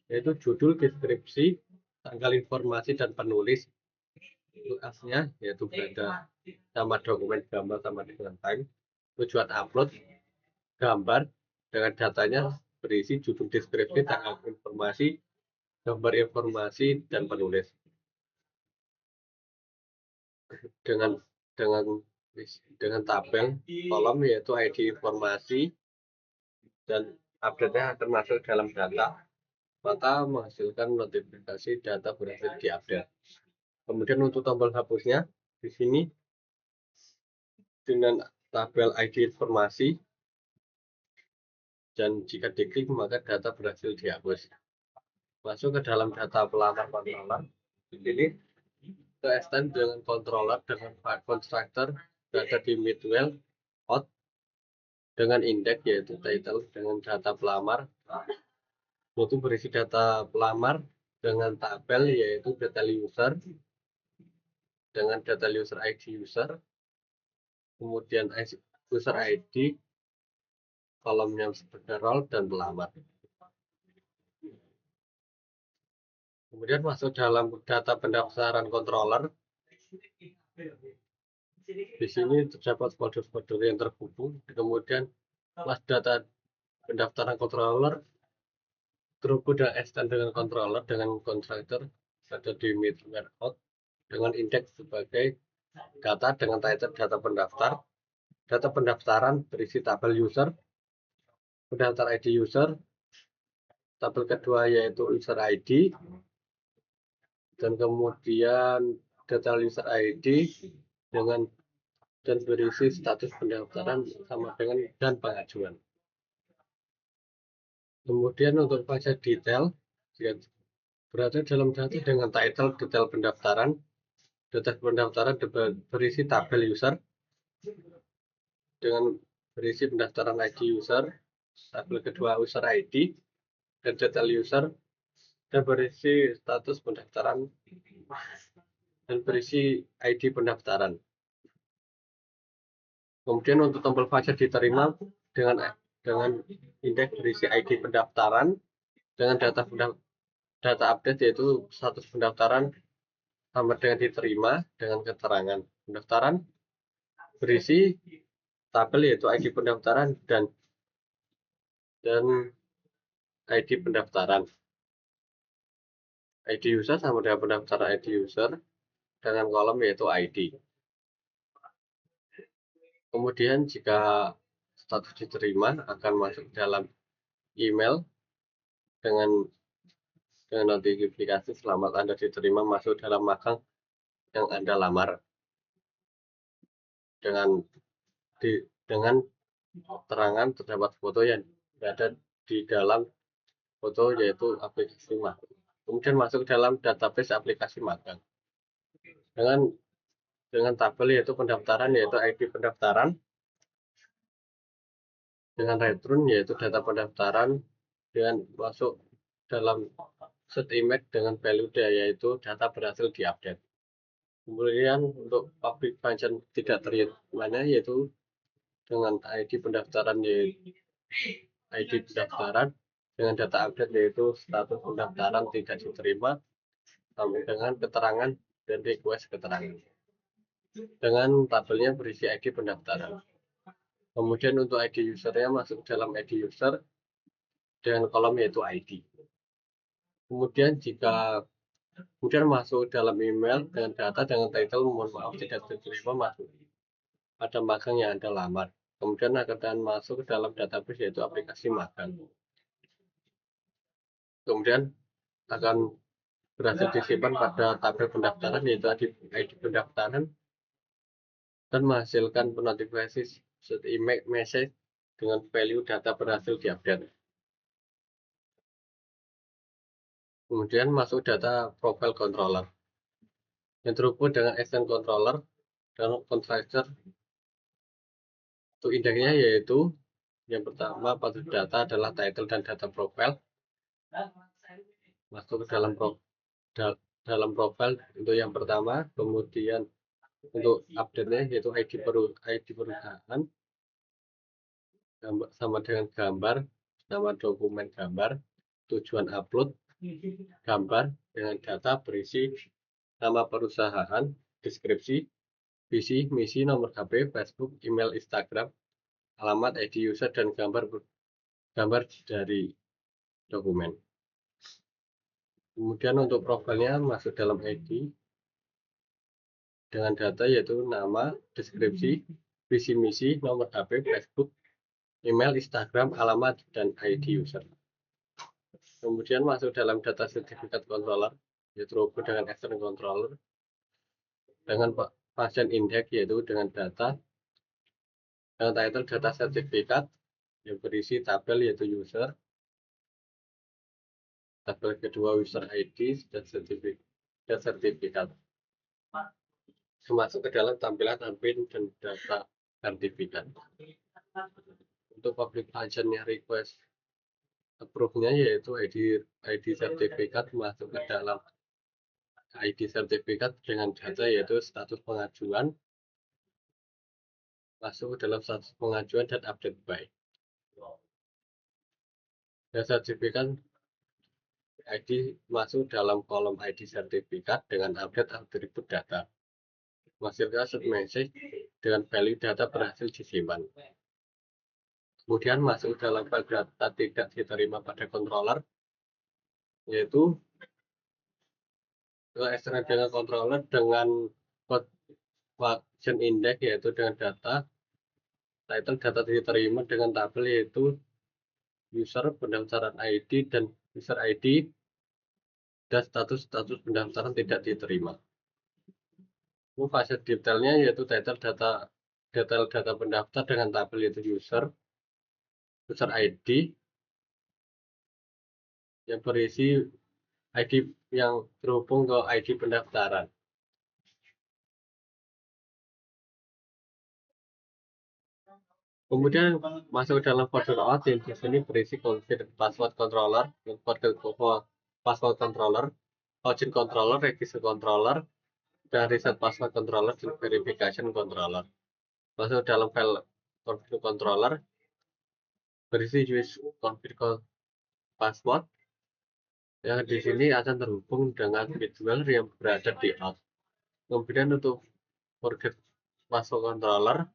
yaitu judul, deskripsi, tanggal informasi, dan penulis. Untuk asnya yaitu berada nama dokumen, gambar sama dengan time, tujuan upload, gambar dengan datanya berisi judul, deskripsi, tanggal informasi, gambar informasi, dan penulis. Dengan tabel kolom yaitu ID informasi dan update-nya akan masuk dalam data, maka menghasilkan notifikasi data berhasil diupdate. Kemudian untuk tombol hapusnya di sini dengan tabel ID informasi, dan jika diklik maka data berhasil dihapus. Masuk ke dalam data pelamar controller. Di sini ke extend dengan controller dengan file constructor berada di midwell out dengan index yaitu title dengan data pelamar, itu berisi data pelamar dengan tabel yaitu data user dengan data user ID user, kemudian user ID, kolomnya sebagai role dan pelamar. Kemudian masuk dalam data pendaftaran controller. Di sini terdapat folder-folder yang terhubung. Kemudian kelas data pendaftaran controller terhubung dan extend dengan controller dengan constructor ada di middleware out dengan indeks sebagai data dengan title data pendaftar. Data pendaftaran berisi tabel user, pendaftar ID user, tabel kedua yaitu user ID, dan kemudian data user ID dengan dan berisi status pendaftaran sama dengan dan pengajuan. Kemudian untuk fase detail berada dalam data dengan title detail pendaftaran. Data pendaftaran berisi tabel user dengan berisi pendaftaran ID user, tabel kedua user ID, dan detail user, dan berisi status pendaftaran dan berisi ID pendaftaran. Kemudian untuk tombol fase diterima dengan indeks berisi ID pendaftaran dengan data update yaitu status pendaftaran sama dengan diterima dengan keterangan pendaftaran berisi tabel yaitu ID pendaftaran dan ID pendaftaran. ID user sama dengan pendaftaran ID user dengan kolom yaitu ID. Kemudian jika status diterima akan masuk dalam email dengan notifikasi selamat Anda diterima masuk dalam magang yang Anda lamar dengan keterangan terdapat foto yang berada di dalam foto yaitu aplikasi magang. Kemudian masuk dalam database aplikasi magang dengan tabel yaitu pendaftaran yaitu ID pendaftaran, dengan return yaitu data pendaftaran, dengan masuk dalam set image dengan value yaitu data berhasil diupdate. Kemudian untuk public function tidak terima yaitu dengan ID pendaftaran yaitu ID pendaftaran dengan data update yaitu status pendaftaran tidak diterima sampai dengan keterangan dan request keterangan dengan tabelnya berisi ID pendaftaran. Kemudian untuk ID usernya masuk dalam ID user dengan kolom yaitu ID. Kemudian masuk dalam email dengan data dengan title mohon maaf tidak diterima masuk pada magang yang Anda lamar. Kemudian akan masuk ke dalam database yaitu aplikasi magang. Kemudian akan berhasil disimpan pada tabel pendaftaran yaitu ID pendaftaran dan menghasilkan notifikasi set image message dengan value data berhasil diupdate. Kemudian masuk data profile controller yang terhubung dengan extend controller dan constructor. Untuk indeksnya yaitu Yang pertama pada data adalah title dan data profile. Masuk ke dalam profile itu yang pertama, kemudian untuk update-nya yaitu ID perusahaan sama dengan gambar, nama dokumen gambar, tujuan upload, gambar dengan data berisi nama perusahaan, deskripsi, visi, misi, nomor HP, Facebook, email, Instagram, alamat, ID user, dan gambar dari dokumen. Kemudian untuk profilnya masuk dalam ID dengan data yaitu nama, deskripsi, visi misi, nomor HP, Facebook, email, Instagram, alamat, dan ID user. Kemudian masuk dalam data sertifikat controller, yaitu terhubung dengan external controller, dengan pasien index yaitu dengan data, dengan title data sertifikat yang berisi tabel yaitu user, tabel kedua user ID dan sertifikat. Masuk ke dalam tampilan admin dan data sertifikat. Untuk public function-nya request approve-nya yaitu ID sertifikat masuk ke dalam ID sertifikat dengan data yaitu status pengajuan, masuk ke dalam status pengajuan dan update by. Dan sertifikat ID masuk dalam kolom ID sertifikat dengan update atribut data. Menghasilkan set message dengan value data berhasil disimpan. Kemudian masuk dalam file data tidak diterima pada controller, yaitu external data controller dengan code function index yaitu dengan data, title data diterima dengan tabel yaitu user, pendaftaran ID dan user ID, dan status pendaftaran tidak diterima. Fase detailnya yaitu detail data pendaftar dengan tabel yaitu user ID yang berisi ID yang terhubung ke ID pendaftaran. Kemudian masuk dalam folder out yang di sini berisi config password controller, password controller, login controller, register controller, dan reset password controller dan verification controller. Masuk dalam file config controller berisi use config password yang di sini akan terhubung dengan firmware yang berada di out. Kemudian untuk forget password controller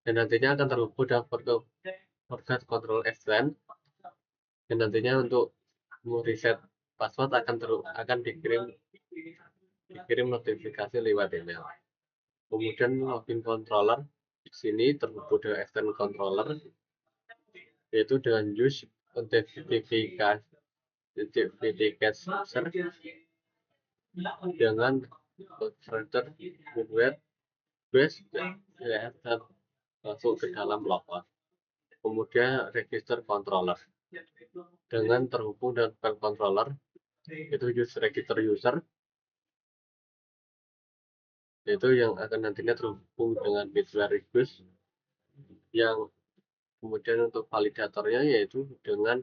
dan nantinya akan terhubung dengan forget control extend dan nantinya untuk reset password akan dikirim notifikasi lewat email. Kemudian login controller di sini terhubung dengan external controller yaitu dengan use authentication user dengan further firmware base dan masuk ke dalam logout. Kemudian register controller dengan terhubung dengan file controller itu register user yaitu yang akan nantinya terhubung dengan firmware request yang kemudian untuk validatornya yaitu dengan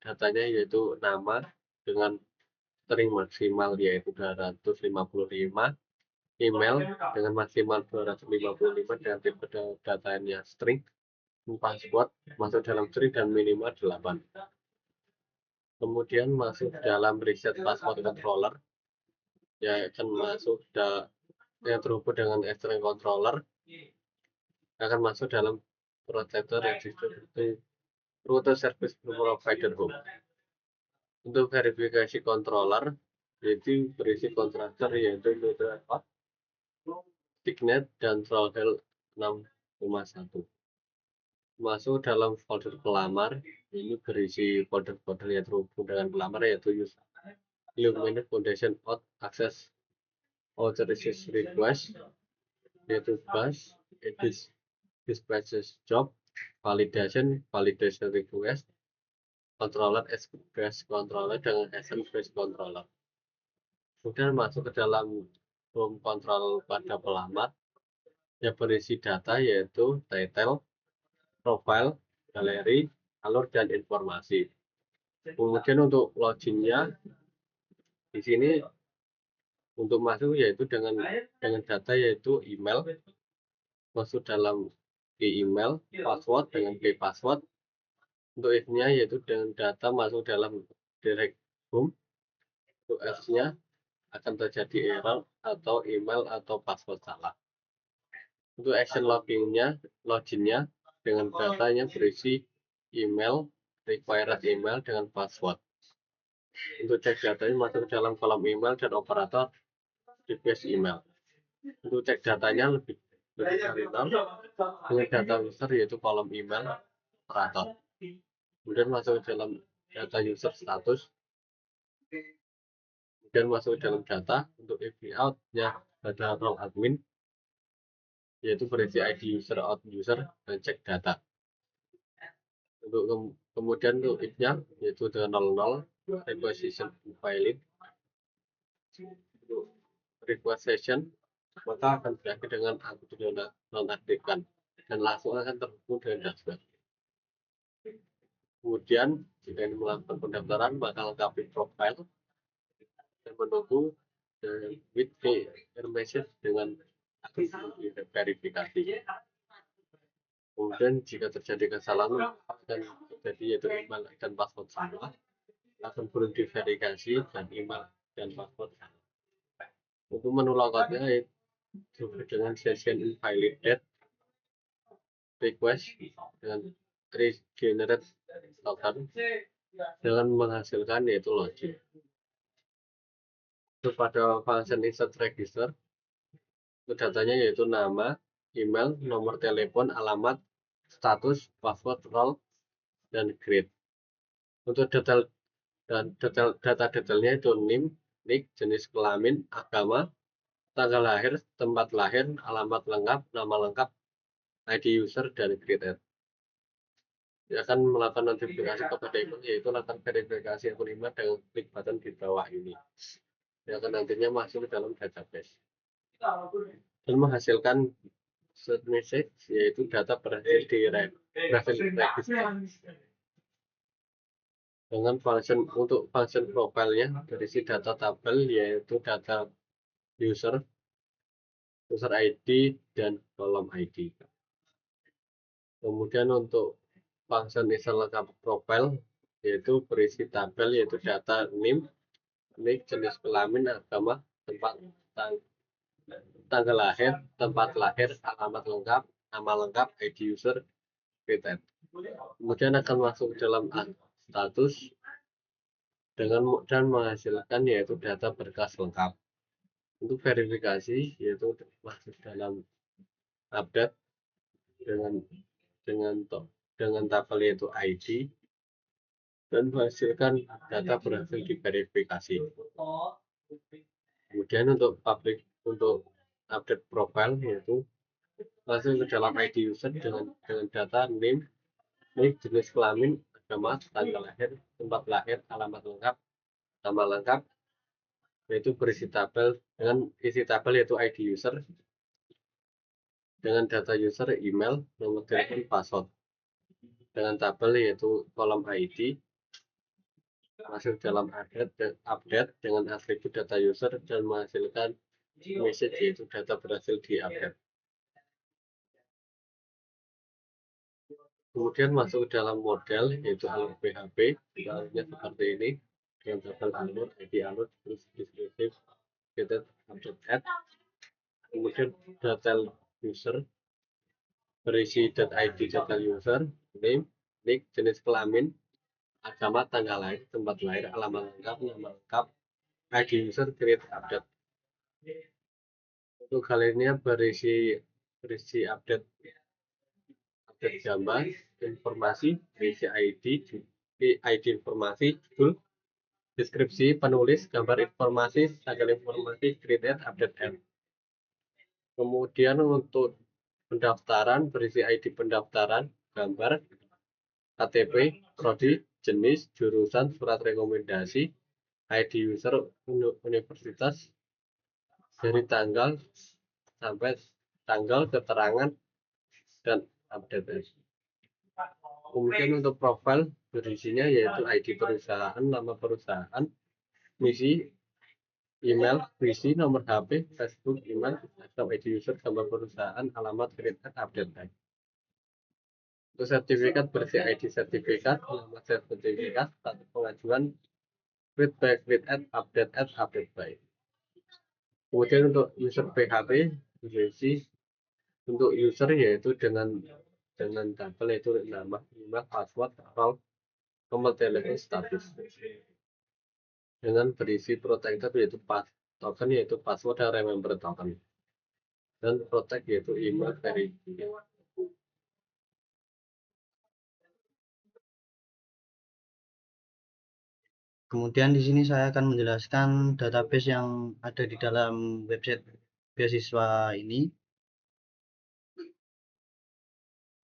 datanya yaitu nama dengan string maksimal yaitu 255, email dengan maksimal 255 dengan tipe datanya string, password masuk dalam string dan minimal 8. Kemudian masuk dalam reset password controller ya akan masuk yang terhubung dengan external controller akan masuk dalam protector register router service provider home. Untuk verifikasi controller yaitu berisi kontraktor yaitu Signet dan Trollhell 6,1. Masuk dalam folder pelamar ini berisi folder-folder yang terhubung dengan pelamar yaitu Illuminated Foundation Auth Access Authorization Request yaitu BAS, Dispatches Job, Validation Request, Controller Express Controller dengan Essence Based Controller. Kemudian masuk ke dalam room control pada pelamar yang berisi data yaitu title, profile, galeri, alur, dan informasi. Kemudian untuk loginnya di sini untuk masuk yaitu dengan data yaitu email, masuk dalam email, password dengan password. Untuk if-nya yaitu dengan data masuk dalam direct home. Untuk else-nya akan terjadi error atau email atau password salah. Untuk action loginnya dengan datanya berisi email, required email dengan password. Untuk cek datanya masuk dalam kolom email dan operator request email. Untuk cek datanya lebih dari nol dengan data user yaitu kolom email operator. Kemudian masuk dalam data user status. Kemudian masuk dalam data untuk if out nya data role admin yaitu berisi ID user, out user, dan cek data. Untuk kemudian untuk if-nya yaitu dengan 00 requisition invalid. Untuk request session maka akan berakhir dengan aktif nonaktifkan dan langsung akan terhubung dengan dashboard. Kemudian jika ini melakukan pendaftaran maka lengkapi profile dan menunggu with message dengan akun verifikasi. Kemudian jika terjadi kesalahan akan terjadi yaitu email dan password salah, akan berhenti verifikasi dan email dan password salah. Untuk menu logoutnya yaitu dengan session invalidated request dengan regenerate token dengan menghasilkan yaitu login. Terus pada function insert register itu datanya yaitu nama, email, nomor telepon, alamat, status, password, role, dan grade. Untuk data detailnya itu name, nick, jenis kelamin, agama, tanggal lahir, tempat lahir, alamat lengkap, nama lengkap, ID user, dan grade. Dia akan melakukan notifikasi kepada email yaitu lakukan verifikasi akun email dengan klik button di bawah ini. Dia akan nantinya masuk ke dalam database dan menghasilkan set message yaitu data berhasil register. Dengan function untuk function profile-nya berisi data tabel yaitu data user ID dan kolom ID. Kemudian untuk function insert lengkap profile yaitu berisi tabel yaitu data name, nick, jenis kelamin, agama, tanggal lahir, tempat lahir, alamat lengkap, nama lengkap, ID user, grade. Kemudian akan masuk dalam status dan menghasilkan yaitu data berkas lengkap. Untuk verifikasi yaitu masuk dalam update dengan tabel yaitu ID dan menghasilkan data berhasil diverifikasi. Kemudian untuk update profile yaitu masuk ke dalam ID user dengan data name, jenis kelamin, agama, tanggal lahir, tempat lahir, alamat lengkap, nama lengkap, yaitu berisi tabel dengan isi tabel yaitu ID user dengan data user, email, nomor telepon, password dengan tabel yaitu kolom ID masuk dalam update dengan atribut data user dan menghasilkan message yaitu data berhasil diupdate. Kemudian masuk ke dalam model yaitu alur PHP, misalnya seperti ini dengan tabel alur, ID alur, terus descriptive, get, update, add. Kemudian data user berisi .id data user, name, nick, jenis kelamin, agama, tanggal lahir, tempat lahir, alamat lengkap, nama lengkap, ID user, create, update. Untuk hal ini berisi update gambar, informasi, berisi ID informasi, judul, deskripsi, penulis, gambar informasi, tanggal informasi, create, update. Kemudian untuk pendaftaran berisi ID pendaftaran, gambar, KTP, prodi, jenis, jurusan, surat rekomendasi, ID user universitas, dari tanggal sampai tanggal, keterangan, dan update. Kemudian untuk profil berisinya yaitu ID perusahaan, nama perusahaan, misi, email, visi, nomor HP, Facebook, email, atau ID user, gambar perusahaan, alamat, create, update type. Untuk sertifikat berisi ID sertifikat, nama sertifikat, status pengajuan, create by, create update by. Kemudian untuk user PHP berisi untuk user yaitu dengan tabel yaitu nama, email, password, role, nomor telepon, status. Dengan berisi protector yaitu token yaitu password dan remember token, dan protect yaitu email verify. Kemudian di sini saya akan menjelaskan database yang ada di dalam website beasiswa ini.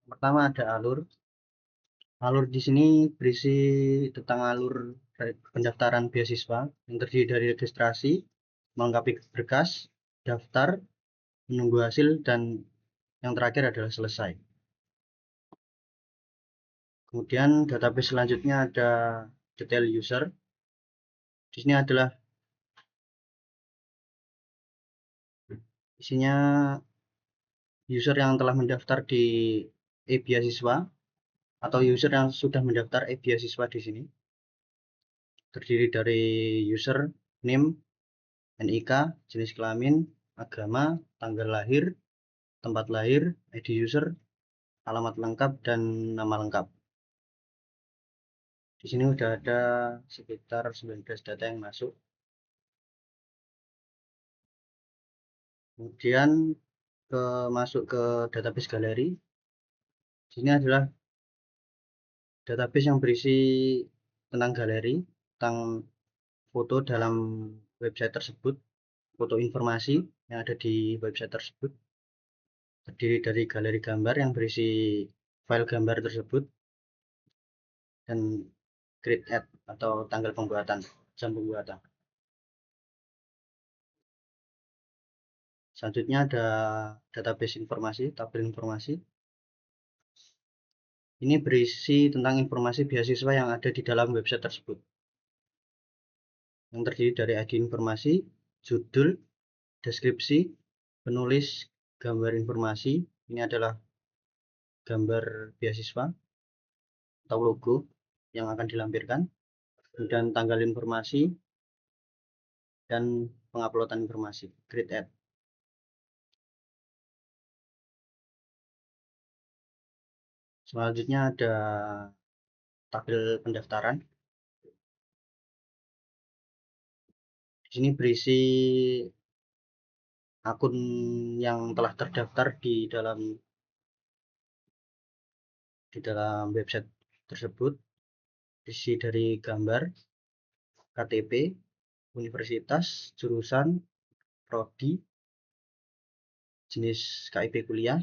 Pertama ada alur. Alur di sini berisi tentang alur pendaftaran beasiswa yang terdiri dari registrasi, melengkapi berkas, daftar, menunggu hasil, dan yang terakhir adalah selesai. Kemudian database selanjutnya ada detail user. Di sini adalah isinya user yang telah mendaftar di e-beasiswa atau user yang sudah mendaftar e-beasiswa di sini. Terdiri dari user, name, NIK, jenis kelamin, agama, tanggal lahir, tempat lahir, ID user, alamat lengkap, dan nama lengkap. Di sini sudah ada sekitar 19 data yang masuk. Kemudian masuk ke database galeri. Di sini adalah database yang berisi tentang galeri, tentang foto dalam website tersebut, foto informasi yang ada di website tersebut. Terdiri dari galeri gambar yang berisi file gambar tersebut, dan create add atau tanggal pembuatan, jam pembuatan. Selanjutnya ada database informasi, tabel informasi. Ini berisi tentang informasi beasiswa yang ada di dalam website tersebut, yang terdiri dari ID informasi, judul, deskripsi, penulis, gambar informasi. Ini adalah gambar beasiswa atau logo yang akan dilampirkan, kemudian tanggal informasi, dan penguploadan informasi, create add. Selanjutnya ada tabel pendaftaran. Di sini berisi akun yang telah terdaftar di dalam website tersebut. Isi dari gambar, KTP, universitas, jurusan, prodi, jenis KIP kuliah,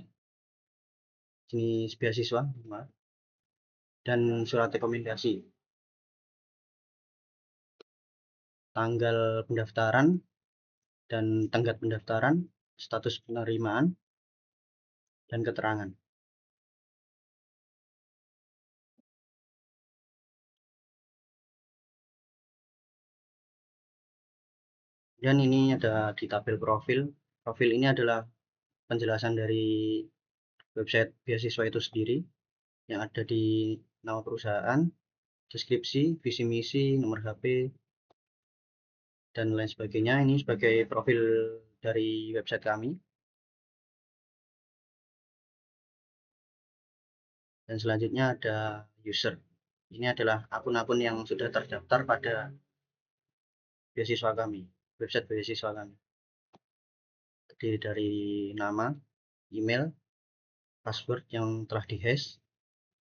jenis beasiswa, dan surat rekomendasi. Tanggal pendaftaran dan tenggat pendaftaran, status penerimaan, dan keterangan. Dan ini ada di tabel profil. Profil ini adalah penjelasan dari website beasiswa itu sendiri, yang ada di nama perusahaan, deskripsi, visi misi, nomor HP, dan lain sebagainya. Ini sebagai profil dari website kami. Dan selanjutnya ada user. Ini adalah akun-akun yang sudah terdaftar pada beasiswa kami, website beasiswa kami. Terdiri dari nama, email, password yang telah dihash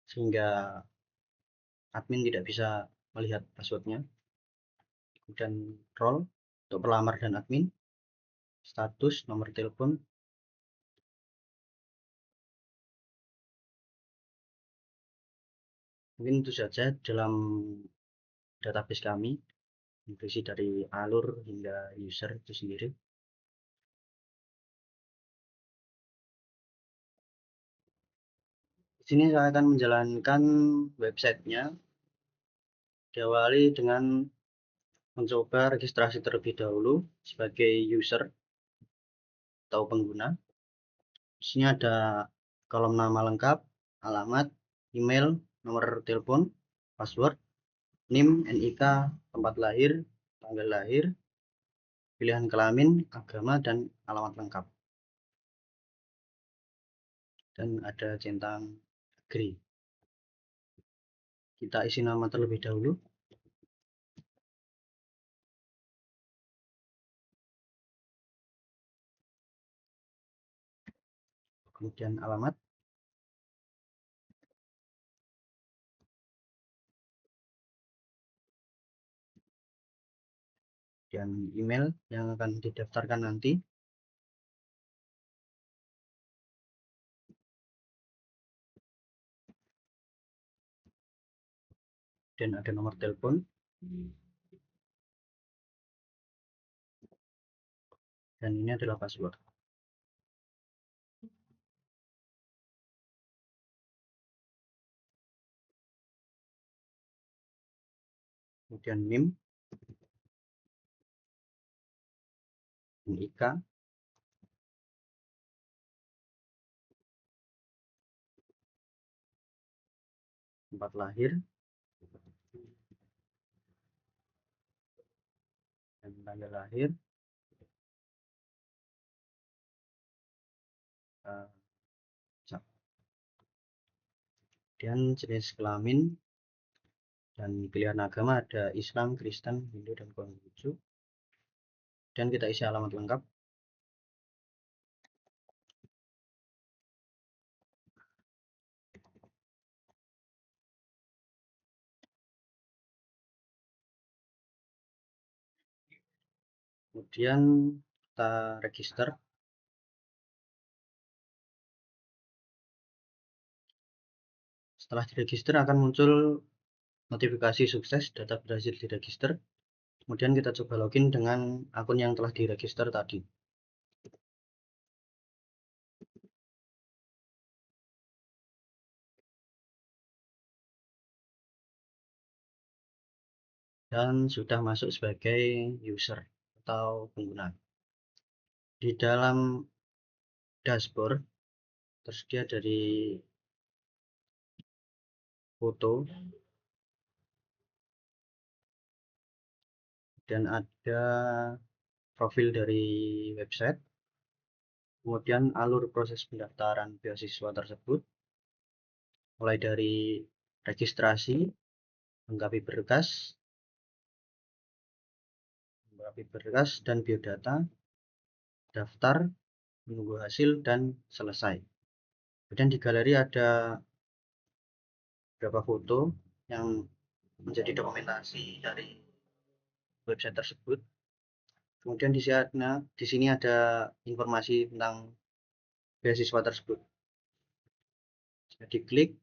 sehingga admin tidak bisa melihat passwordnya. Kemudian role untuk pelamar dan admin, status, nomor telepon. Mungkin itu saja dalam database kami, berisi dari alur hingga user itu sendiri. Di sini saya akan menjalankan websitenya. Diawali dengan mencoba registrasi terlebih dahulu sebagai user atau pengguna. Di sini ada kolom nama lengkap, alamat, email, nomor telepon, password, NIM, NIK, tempat lahir, tanggal lahir, pilihan kelamin, agama, dan alamat lengkap. Dan ada centang agree. Kita isi nama terlebih dahulu. Kemudian alamat. Dan email yang akan didaftarkan nanti. Dan ada nomor telepon. Dan ini adalah password. Kemudian NIM, NIK, tempat lahir, dan tanggal lahir, dan jenis kelamin dan pilihan agama ada Islam, Kristen, Hindu, dan Konghucu. Dan kita isi alamat lengkap. Kemudian kita register. Setelah diregister akan muncul notifikasi sukses, data berhasil diregister. Kemudian kita coba login dengan akun yang telah diregister tadi. Dan sudah masuk sebagai user atau pengguna. Di dalam dashboard tersedia dari foto dan ada profil dari website, kemudian alur proses pendaftaran beasiswa tersebut, mulai dari registrasi, melengkapi berkas dan biodata, daftar, menunggu hasil, dan selesai. Kemudian di galeri ada beberapa foto yang menjadi dokumentasi dari website tersebut. Kemudian di sini ada informasi tentang beasiswa tersebut. Jika diklik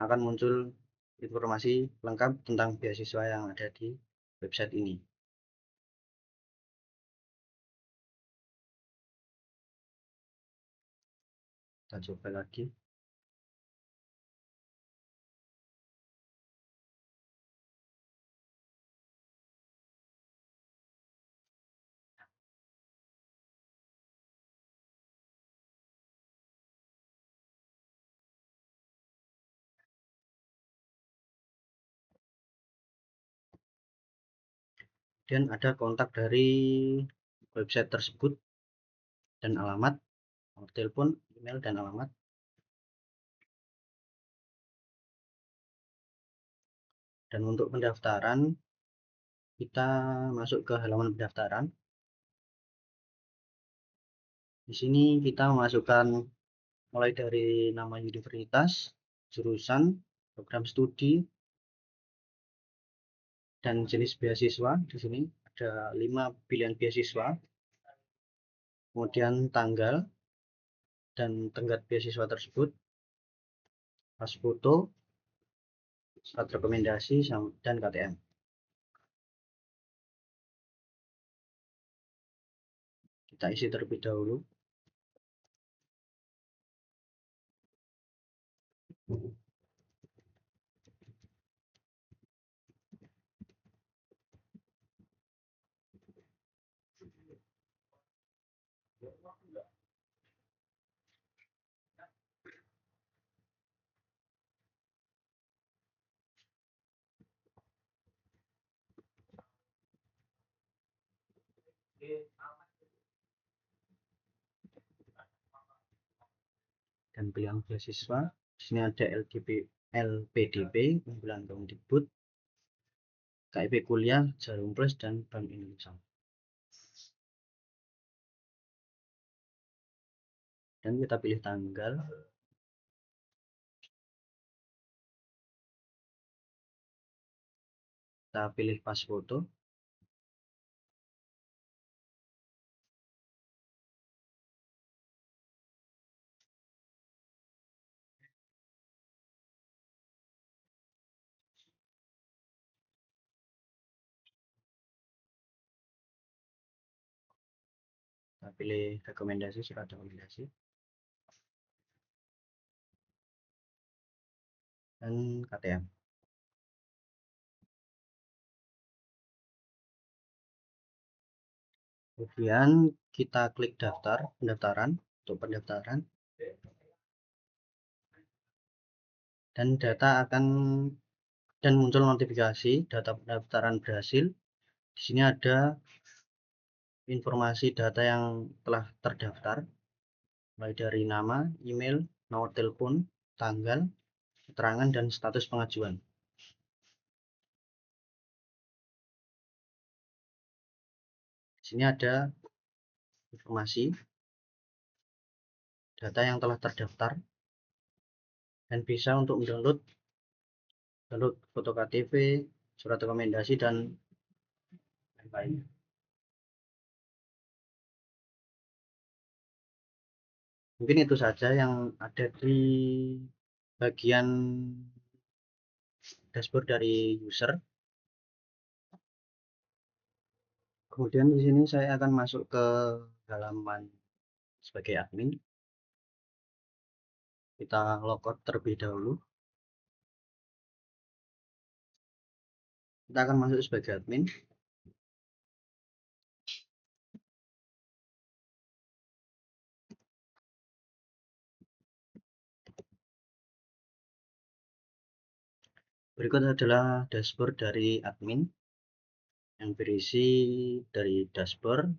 akan muncul informasi lengkap tentang beasiswa yang ada di website ini. Kita coba lagi. Dan ada kontak dari website tersebut dan alamat, nomor telepon, email, dan alamat. Dan untuk pendaftaran, kita masuk ke halaman pendaftaran. Di sini kita memasukkan mulai dari nama universitas, jurusan, program studi, dan jenis beasiswa. Di sini ada 5 pilihan beasiswa, kemudian tanggal dan tenggat beasiswa tersebut, pas foto, surat rekomendasi, dan KTM. Kita isi terlebih dahulu. Dan pilihan beasiswa. Di sini ada LPDP, unggulan Kemdikbud, KIP kuliah, Jarum Plus, dan Bank Indonesia. Dan kita pilih tanggal. Kita pilih pas foto. Kita pilih rekomendasi, surat rekomendasi, dan KTM. Kemudian kita klik pendaftaran untuk pendaftaran, dan muncul notifikasi data pendaftaran berhasil. Di sini ada informasi data yang telah terdaftar, mulai dari nama, email, nomor telepon, tanggal, keterangan, dan status pengajuan. Di sini ada informasi data yang telah terdaftar, dan bisa untuk mendownload foto KTP, surat rekomendasi, dan lain-lain. Mungkin itu saja yang ada di bagian dashboard dari user. Kemudian di sini saya akan masuk ke halaman sebagai admin. Kita logout terlebih dahulu. Kita akan masuk sebagai admin. Berikut adalah dashboard dari admin yang berisi dari dashboard,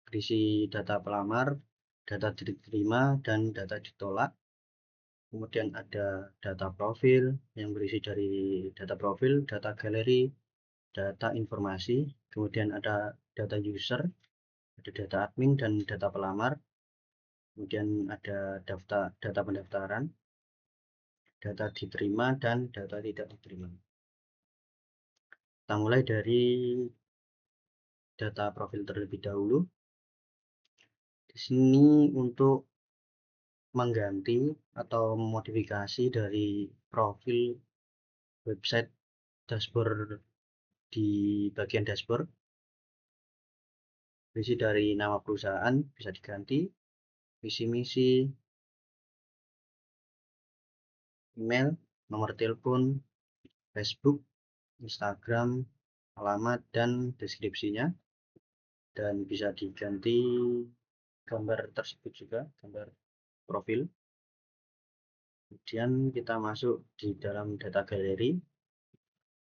berisi data pelamar, data diterima, dan data ditolak. Kemudian ada data profil yang berisi dari data profil, data galeri, data informasi. Kemudian ada data user, ada data admin, dan data pelamar. Kemudian ada data pendaftaran, data diterima, dan data tidak diterima. Kita mulai dari data profil terlebih dahulu. Di sini untuk mengganti atau memodifikasi dari profil website dashboard, di bagian dashboard berisi dari nama perusahaan bisa diganti, visi misi, email, nomor telepon, Facebook, Instagram, alamat, dan deskripsinya, dan bisa diganti gambar tersebut juga, gambar profil. Kemudian kita masuk di dalam data galeri.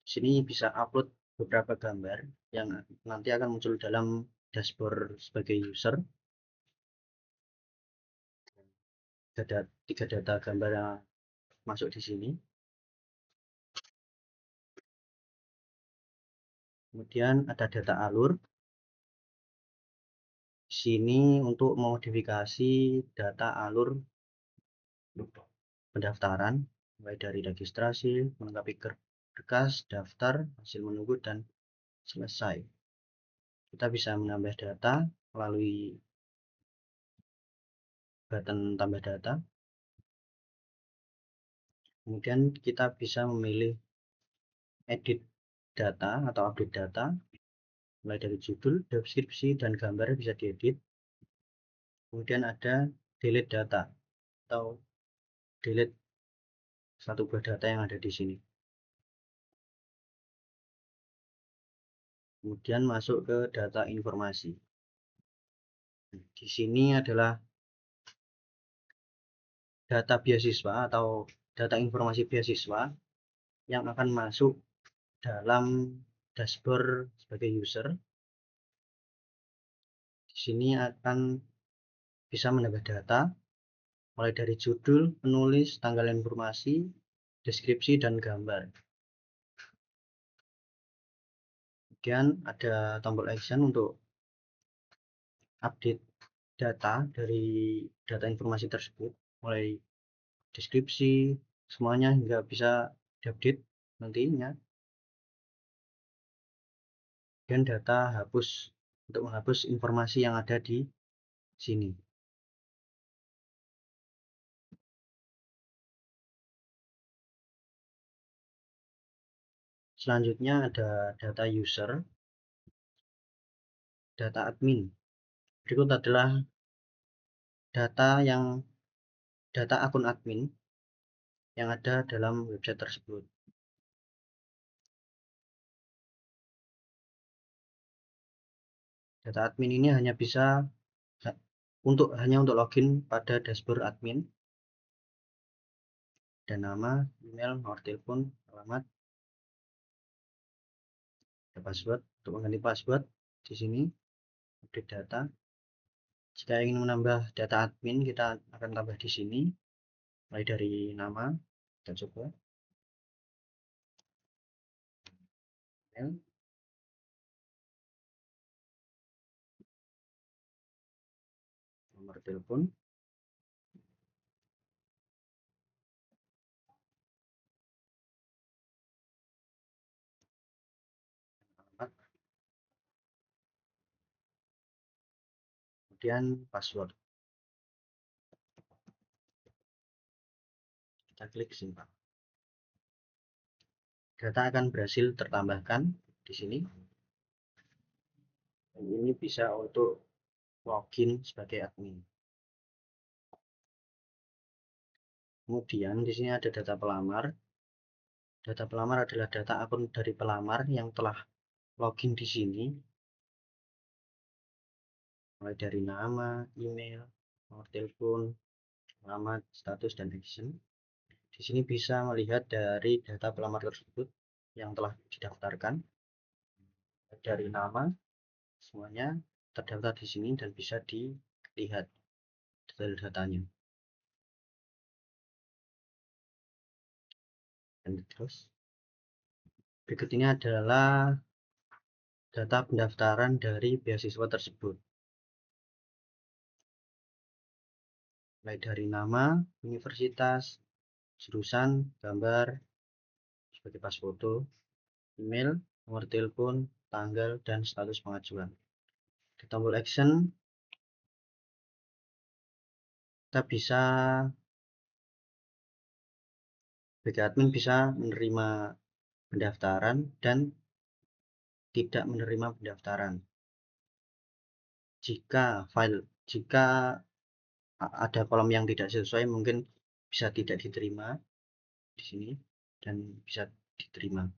Sini bisa upload beberapa gambar yang nanti akan muncul dalam dashboard sebagai user. Ada 3 data gambar yang masuk di sini. Kemudian ada data alur. Di sini untuk memodifikasi data alur pendaftaran, mulai dari registrasi, melengkapi berkas, daftar, hasil menunggu, dan selesai. Kita bisa menambah data melalui button tambah data. Kemudian kita bisa memilih edit data atau update data, mulai dari judul, deskripsi, dan gambar bisa diedit. Kemudian ada delete data atau delete satu buah data yang ada di sini. Kemudian masuk ke data informasi. Di sini adalah data beasiswa atau data informasi beasiswa yang akan masuk dalam dashboard sebagai user. Di sini akan bisa menambah data mulai dari judul, penulis, tanggal informasi, deskripsi, dan gambar. Kemudian ada tombol action untuk update data dari data informasi tersebut, mulai deskripsi, semuanya hingga bisa diupdate nantinya. Dan data hapus untuk menghapus informasi yang ada di sini. Selanjutnya ada data user, data admin. Berikut adalah data akun admin yang ada dalam website tersebut. Data admin ini hanya untuk login pada dashboard admin. Dan nama, email, nomor telepon, alamat, ada password. Untuk mengganti password di sini update data. Jika ingin menambah data admin, kita akan tambah di sini mulai dari nama. Kita coba email, nomor telepon, alamat, kemudian password. Kita klik simpan. Data akan berhasil tertambahkan di sini. Dan ini bisa untuk login sebagai admin. Kemudian di sini ada data pelamar. Data pelamar adalah data akun dari pelamar yang telah login di sini. Mulai dari nama, email, nomor telepon, alamat, status, dan action. Di sini bisa melihat dari data pelamar tersebut yang telah didaftarkan. Dari nama, semuanya terdaftar di sini dan bisa dilihat detail datanya. Dan terus, berikut ini adalah data pendaftaran dari beasiswa tersebut. Mulai dari nama, universitas, jurusan, gambar sebagai pas foto, email, nomor telepon, tanggal, dan status pengajuan. Di tombol action, kita bisa sebagai admin bisa menerima pendaftaran dan tidak menerima pendaftaran. Jika ada kolom yang tidak sesuai, mungkin bisa tidak diterima di sini dan bisa diterima.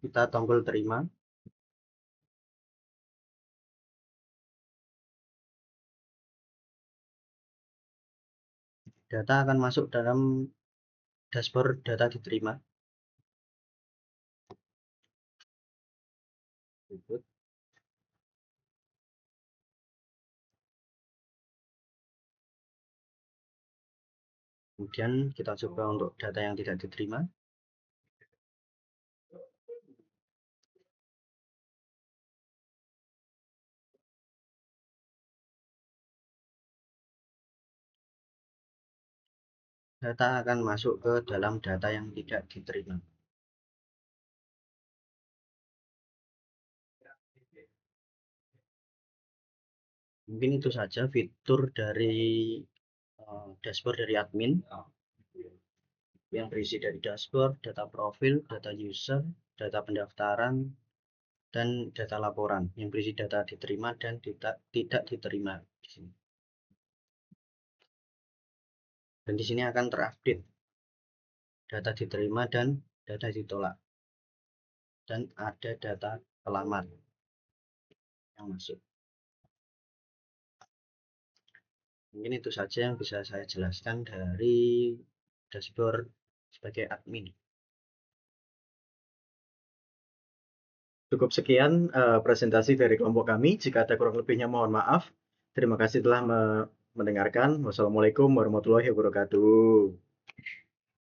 Kita tombol terima. Data akan masuk dalam dashboard data diterima. Berikut. Kemudian kita coba untuk data yang tidak diterima. Data akan masuk ke dalam data yang tidak diterima. Mungkin itu saja fitur dari dashboard dari admin yang berisi dari dashboard, data profil, data user, data pendaftaran, dan data laporan yang berisi data diterima dan tidak diterima di sini. Dan di sini akan terupdate data diterima dan data ditolak. Dan ada data pelamar yang masuk. Mungkin itu saja yang bisa saya jelaskan dari dashboard sebagai admin. Cukup sekian presentasi dari kelompok kami. Jika ada kurang lebihnya mohon maaf. Terima kasih telah mendengarkan. Wassalamualaikum warahmatullahi wabarakatuh.